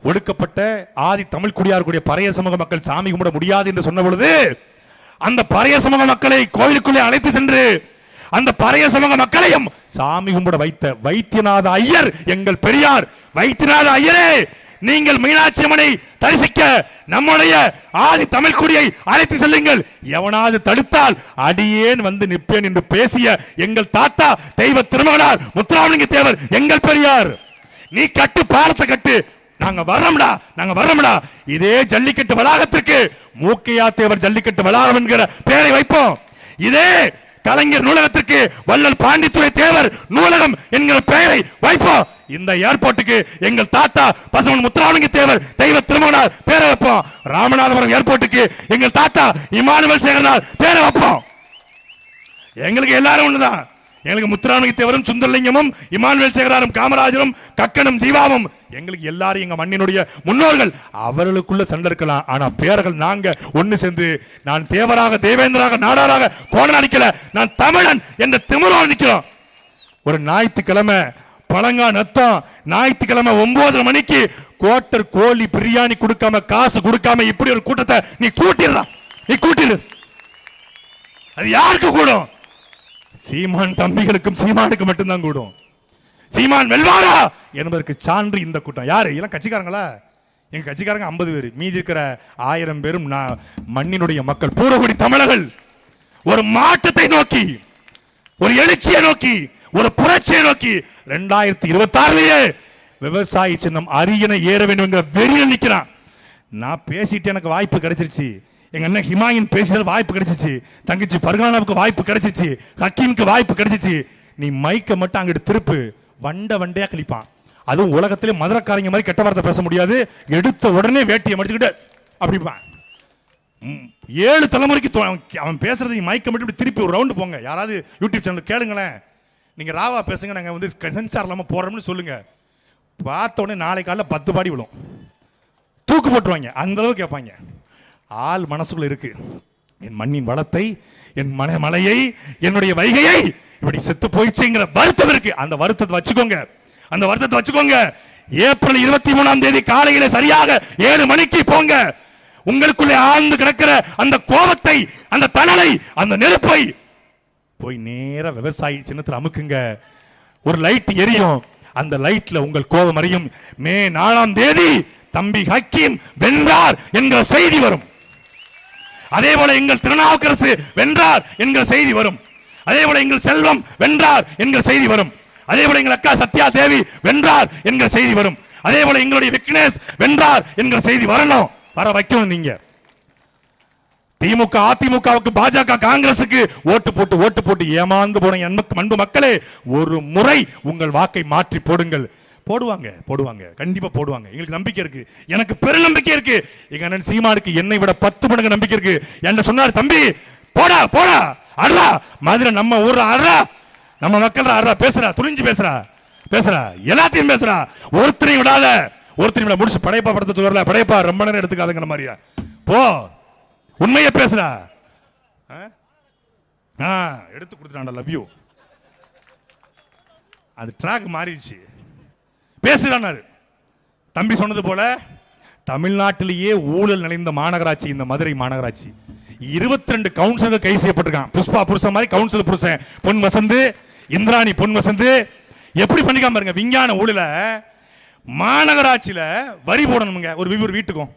ஒடுக்கப்பட்ட ஆதி தமிழ் குடியாரக்கூடிய பறைய சமூக மக்கள் சாமி கும்பிட முடியாது என்று சொன்ன பொழுது அந்த பறைய சமூக மக்களை கோவிலுக்குள்ளே அழைத்து சென்று அந்த பறைய சமூக மக்களையும் சாமி கும்பிட வைத்த வைத்தியநாத ஐயர் எங்கள் பெரியார். வைத்தியநாத ஐயரே, நீங்கள் மீனாட்சி அம்மனை தரிசிக்க நம்முடைய ஆதி தமிழ் குடியை அழைத்து செல்லுங்கள், எவனாவது தடுத்தால் அடியேன் வந்து நிற்பேன் என்று பேசிய எங்கள் தாத்தா தெய்வ திருமகனார் முத்துராமலிங்க தேவர் எங்கள் பெரியார். நீ கட்டு, பாலத்தை கட்டு, நாங்க வர்றோம்டா, நாங்க வர்றோம்டா. இதே ஜல்லிக்கட்டு வளாகத்திற்கு மூக்கையா தேவர் ஜல்லிக்கட்டு வளாகம் என்கிற பெயரை வைப்போம். இதே கலைஞர் நூலகத்திற்கு வள்ளல் பாண்டித்துரை தேவர் நூலகம் என்கிற பெயரை வைப்போம். இந்த ஏர்போர்ட்டுக்கு எங்கள் தாத்தா பசுமன் முத்துராமலிங்க தேவர் தெய்வ திருமகனார் பேரை வைப்போம். ராமநாதபுரம் ஏர்போர்ட்டுக்கு எங்கள் தாத்தா இமானுவேல் சேகரனார் பேரை வைப்போம். எங்களுக்கு எல்லாரும் ஒண்ணுதான். எங்களுக்கு முத்துராமலிங்க தேவரும், சுந்தரலிங்கமும், இமானுவேல் சேகராரும், காமராஜரும், கக்கனும், ஜீவாவும் எங்களுக்கு எல்லாரும் எங்க மண்ணினுடைய முன்னோர்கள். அவர்களுக்குள்ள சண்டை இருக்கலாம், ஆனா பேர்கள் நாங்க ஒண்ணு சேர்ந்து நான் தேவராக, தேவேந்திராக, நாடாராக போன நிக்கல, நான் தமிழன் என்ற திமிரோடு நிக்கிறோம். ஒரு ஞாயிற்றுக்கிழமை பழங்கா நத்தம், ஞாயிற்றுக்கிழமை 9 மணிக்கு கோட்டர் கோழி பிரியாணி கொடுக்காம, காசு கொடுக்காம இப்படி ஒரு கூட்டத்தை நீ கூட்டிடுற, நீ கூட்டிடு. அது யாருக்கு கூடும்? சீமான் தம்பிகளுக்கும் சீமானுக்கு மட்டும்தான் கூடும். சீமான் வெல்வாரா என்பதற்கு சான்று இந்த கூட்டம். யாரு எல்லாம் கட்சிக்காரங்களா? எங்க கட்சிக்காரங்க 50 பேர், மீதி இருக்கிற 1000 பேரும் மண்ணினுடைய மக்கள், பூரகுடி தமிழர்கள். ஒரு மாற்றத்தை நோக்கி, ஒரு எழுச்சியை நோக்கி, ஒரு புரட்சியை நோக்கி 2026 விவசாயி சின்னம் அரியணை ஏற வேண்டும் என்ற வெறியில் நிற்கிறான். நான் பேசிட்டு எனக்கு வாய்ப்பு கிடைச்சிருச்சு. எங்க அண்ணன் ஹிமாயின் பேசின வாய்ப்பு கிடைச்சிச்சு, தங்கச்சி பர்கானாவுக்கு வாய்ப்பு கிடைச்சிச்சு, ஹக்கீமுக்கு வாய்ப்பு கிடைச்சிச்சு. நீ மைக்க மட்டும் அங்கிட்டு திருப்பு, வண்டையா கழிப்பான். அதுவும் உலகத்திலே மதுரக்காரங்க மாதிரி கெட்ட வார்த்தை பேச முடியாது. எடுத்த உடனே வேட்டியை மடிச்சுக்கிட்டு அப்படிப்பான். 7 தலைமுறைக்கு அவன் பேசுறது மைக்க மட்டும் திருப்பி ஒரு ரவுண்டு போங்க. யாராவது யூடியூப் சேனல் கேளுங்களேன், நீங்க ராவா பேசுங்க, நாங்க வந்து சென்சார் இல்லாம போறோம்னு சொல்லுங்க. பார்த்த உடனே நாளை காலைல 10 பாடி விழும், தூக்கு போட்டுருவாங்க. அந்த அளவுக்கு கேட்பாங்க. ஆள் மனசுக்குள்ள இருக்கு, என் மண்ணின் வளத்தை, என் மலையை, என்னுடைய வைகையை இப்படி செத்து போயிடுச்சுங்கிற வருத்தம் இருக்கு. அந்த வருத்தத்தை வச்சுக்கோங்க, அந்த வருத்தத்தை வச்சுக்கோங்க. ஏப்ரல் 23ஆம் தேதி காலையில சரியாக 7 மணிக்கு போங்க. உங்களுக்குள்ளே ஆழ்ந்து கிடக்கிற அந்த கோபத்தை, அந்த தணலை, அந்த நெருப்பை போய் நேர விவசாயி சின்னத்தில் அமுக்குங்க. ஒரு லைட் எரியும், அந்த லைட்ல உங்கள் கோபம் அறியும். மே 4ஆம் தேதி தம்பி ஹக்கீம் வென்றார் என்கிற செய்தி வரும். அதே போல எங்கள் திருநாவுக்கரசு வென்றார் என்கிற செய்தி வரும். அதே போல எங்கள் செல்வம் வென்றார் என்கிற செய்தி வரும். அதே போல எங்கள் அக்கா சத்யா தேவி வென்றார் என்கிற செய்தி வரும். அதே போல எங்களுடைய விக்னேஷ் வென்றார் என்கிற செய்தி வரணும், வர வைக்கணும். நீங்க திமுக அதிமுகவுக்கு பாஜக காங்கிரசுக்கு ஓட்டு போட்டு ஏமாந்து போன அன்பு மக்களே, ஒரு முறை உங்கள் வாக்கை மாற்றி போடுங்கள். போடுவாங்க, கண்டிப்பா போடுவாங்க. எங்களுக்கு நம்பிக்கை இருக்கு, எனக்கு பெரும் நம்பிக்கை இருக்கு. எங்க அண்ணன் சீமானுக்கு என்னை விட 10 மடங்கு நம்பிக்கை இருக்கு. என்ன சொன்னார், தம்பி போடா அட்ரா, மதுரை நம்ம ஊர்ல அட்ரா, நம்ம மக்கள் அட்ரா, பேசுறா, துணிஞ்சு பேசுறா, எல்லாத்தையும் பேசுறா, ஒருத்தரையும் விடாத, முடிச்சு படைப்பா படத்தை வரல, படைப்பா ரொம்ப நேரம் எடுத்துக்காதுங்கிற மாதிரியா, போ உண்மையை பேசுறா. எடுத்து கொடுத்துட்டான், லவ் யூ. அது ட்ராக் மாறிடுச்சு, பேசுறாரு. தம்பி சொன்னது போல தமிழ்நாட்டிலேயே ஊழல் நிறைந்த மாநகராட்சி இந்த மதுரை மாநகராட்சி. 22 கவுன்சிலர் கைது செய்யப்பட்டிருக்கான். புஷ்பா புருஷன் மாதிரி கவுன்சிலர் புருஷன் பொன் வசந்து, இந்திராணி பொன் வசந்து எப்படி பண்ணிக்காம பாருங்க. விஞ்ஞான ஊழல மாநகராட்சியில வரி போடணுங்க, ஒரு வீட்டுக்கும்.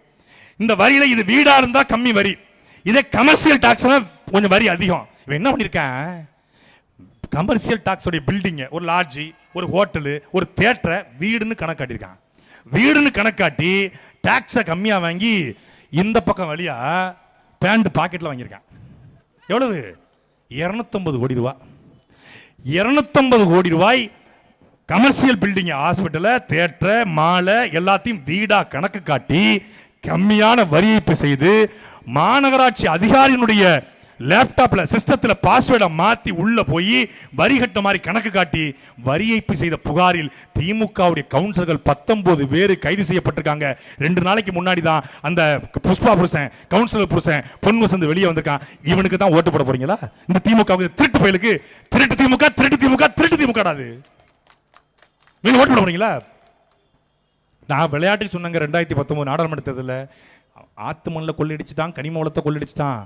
இந்த வரியில இது வீடா இருந்தா கம்மி வரி, இதே கமர்ஷியல் டாக்ஸ் கொஞ்சம் வரி அதிகம். இவன் என்ன பண்ணிருக்கான், கமர்ஷியல் டாக்ஸ் உடைய பில்டிங், ஒரு லாட்ஜி, ஒரு ஹோட்டலு, ஒரு தியேட்டரை வீடுன்னு கணக்காட்டிருக்கான். வீடுன்னு கணக்காட்டி டாக்ஸை கம்மியா வாங்கி இந்த பக்கம் வழியா பேண்ட் பாக்கெட்ல வாங்கியிருக்கான். எவ்வளவு? 250 கோடி ரூபாய். 250 கோடி ரூபாய் கமர்ஷியல் பில்டிங், ஹாஸ்பிட்டல், தியேட்டர், மாலை எல்லாத்தையும் வீடா கணக்கு காட்டி கம்மியான வரி ஏய்ப்பு செய்து மாநகராட்சி அதிகாரியினுடைய லேப்டாப்ல சிஸ்டத்துல பாஸ்வேர்டை மாத்தி உள்ள போய் வரி கட்ட மாதிரி கணக்கு காட்டி வரி ஏய்ப்பு செய்த புகாரில் திமுகவுடைய கவுன்சிலர்கள் 19 பேர் கைது செய்யப்பட்டிருக்காங்க. 2 நாளைக்கு முன்னாடி தான் அந்த புஷ்பா புருஷன், கவுன்சிலர் புருஷன் பொன் வசந்து வெளியே வந்திருக்கான். இவனுக்கு தான் ஓட்டு போட போறீங்களா? இந்த திமுக திருட்டு பயலுக்கு, திருட்டு திமுக அது நீங்க ஓட்டு போட போறீங்களா? நான் விளையாட்டுக்கு சொன்னங்க 2019 நாடாளுமன்ற தேர்தலில் ஆத்து மண்ணில் கொள்ளையடிச்சுட்டான், கனிம வளத்தை கொள்ளையடிச்சுட்டான்.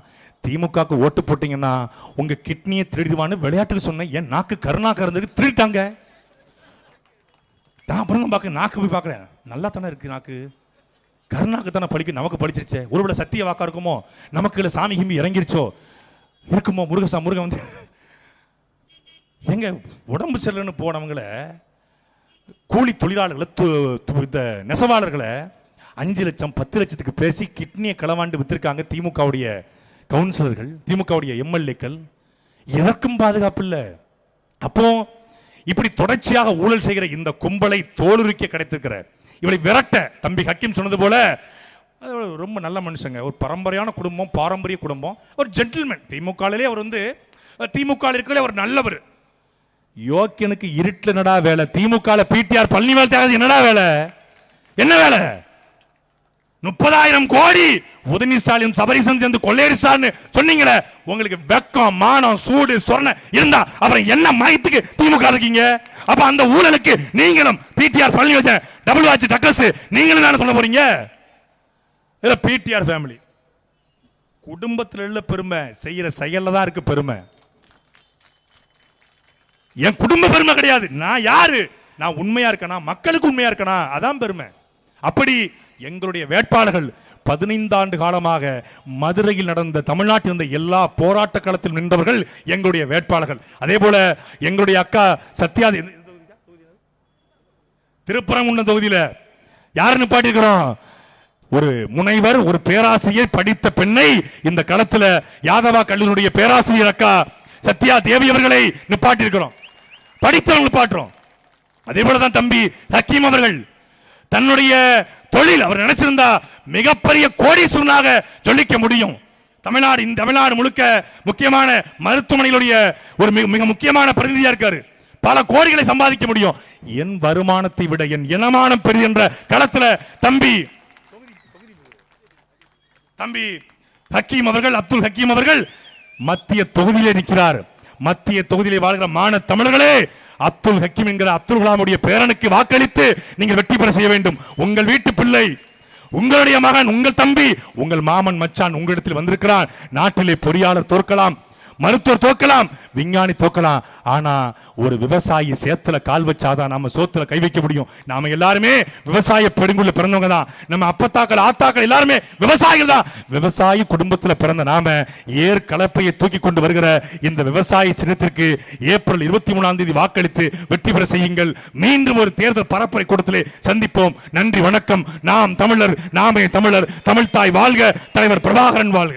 திமுகவுக்கு ஓட்டு போட்டீங்கன்னா உங்க கிட்னியை திருடுவான்னு விளையாட்டுக்கு சொன்னேன். என் நாக்கு கருணாக்க இருந்தது, திருட்டாங்க. தான் அப்புறம் பார்க்க நாக்கு போய் பார்க்குறேன், நல்லா தானே இருக்கு நாக்கு, கருணாக்கு தானே பழிக்கு, நமக்கு பழிச்சிருச்சே. ஒருவேளை சத்திய வாக்கா இருக்குமோ, நமக்கு இல்லை சாமி கிம்பி இறங்கிருச்சோ இருக்குமோ. முருகன் வந்து எங்க உடம்பு சரியில்லைன்னு போனவங்கள, கூலி தொழிலாளர்களை, நெசவாளர்களை 5 லட்சம் 10 லட்சத்துக்கு பேசி கிட்னியை களவாண்டு வித்திருக்காங்க திமுகவுடைய கவுன்சிலர்கள், திமுகவுடைய எம்எல்ஏக்கள். எதற்கும் பாதுகாப்பு இல்லை. அப்போ இப்படி தொடர்ச்சியாக ஊழல் செய்கிற இந்த கும்பலை தோலுரிக்க கிடைத்திருக்கிற இவளை விரட்ட தம்பி ஹக்கீம் சொன்னது போல ரொம்ப நல்ல மனுஷங்க, ஒரு பரம்பரையான குடும்பம், பாரம்பரிய குடும்பம், ஒரு ஜென்டில்மேன். திமுகவிலே அவர் வந்து திமுக இருக்கிற ஒரு நல்லவர். யோக்கியனுக்கு இருட்டில் என்னடா வேலை? திமுக பிடிஆர் பழனிவேல் தியாகராஜன் என்னடா வேலை? என்ன வேலை? 30,000 கோடி உதயநிதி ஸ்டாலின் சபரிசன் சேர்ந்து கொள்ளையடிச்சார்னு சொன்னீங்களே, உங்களுக்கு வெக்கம், மானம், சூடு, சொரணை இருந்தா அப்புறம் என்ன மயத்துக்கு திமுக இருக்கீங்க? அப்ப அந்த ஊழலுக்கு நீங்களும் PTR Palanivel, double watch Douglas நீங்களும் தானே சொல்ல போறீங்க? பிடிஆர் ஃபேமிலி குடும்பத்தில் உள்ள பெருமை, செய்யற செயல்ல தான் இருக்கு பெருமை. என் குடும்ப பெருமை கிடையாது. நான் யாரு? நான் உண்மையா இருக்கனா, மக்களுக்கு உண்மையா இருக்கனா, அதான் பெருமை. அப்படி எங்களுடைய வேட்பாளர்கள் 15 ஆண்டு காலமாக மதுரையில் நடந்த தமிழ்நாட்டில் இருந்த எல்லா போராட்ட களத்தில் நின்றவர்கள் எங்களுடைய வேட்பாளர்கள். அதே போல எங்களுடைய அக்கா சத்யா திருப்பரங்குன்றம் தொகுதியில் யார் நிப்பாட்டிருக்கிறோம்? ஒரு முனைவர், ஒரு பேராசிரியர், படித்த பெண்ணை இந்த களத்தில் யாதவா கல்லூரியுடைய பேராசிரியர் அக்கா சத்யா தேவி அவர்களை நிப்பாட்டி இருக்கிறோம். படித்தவங்க நிப்பாட்டுறோம். அதே போலதான் தம்பி ஹக்கீம் அவர்கள் தன்னுடைய தொழில் அவர் நினைச்சிருந்தா மிகப்பெரிய கோடீஸ்வரனாக சொல்லிக்க முடியும். தமிழ்நாடு முழுக்க முக்கியமான மருத்துவமனைகளுடைய ஒரு மிக முக்கியமான பிரதிநிதியா இருக்காரு. பல கோடிகளை சம்பாதிக்க முடியும். என் வருமானத்தை விட என் இனமானம் பெரிய என்ற களத்தில் தம்பி ஹக்கீம் அவர்கள், அப்துல் ஹக்கீம் அவர்கள் மத்திய தொகுதியிலே நிற்கிறார். மத்திய தொகுதியிலே வாழ்கிற மான தமிழர்களே, அப்துல் ஹக்கீம் என்கிற அப்துல் கலாமுடைய பேரனுக்கு வாக்களித்து நீங்கள் வெற்றி பெற செய்ய வேண்டும். உங்கள் வீட்டு பிள்ளை, உங்களுடைய மகன், உங்கள் தம்பி, உங்கள் மாமன் மச்சான் உங்களிடத்தில் வந்திருக்கிறான். நாட்டிலே பொறியாளர் தோற்கலாம், மருத்துவர் தோக்கலாம், விஞ்ஞானி தோக்கலாம். ஆனா ஒரு விவசாயி சேத்துல கால் வச்சாதான் நாம சோத்துல கை வைக்க முடியும். நாம எல்லாருமே விவசாய பெருங்குள்ள பிறந்தவங்க தான். நம்ம அப்பத்தாக்கள் ஆத்தாக்கள் எல்லாருமே விவசாயிகள் தான். விவசாயி குடும்பத்தில் பிறந்த நாம ஏர் கலப்பையை தூக்கி கொண்டு வருகிற இந்த விவசாய சின்னத்திற்கு ஏப்ரல் 23ஆம் தேதி வாக்களித்து வெற்றி பெற செய்யுங்கள். மீண்டும் ஒரு தேர்தல் பரப்புரை கூட்டத்திலே சந்திப்போம். நன்றி, வணக்கம். நாம் தமிழர், நாமே தமிழர். தமிழ்தாய் வாழ்க, தலைவர் பிரபாகரன் வாழ்க.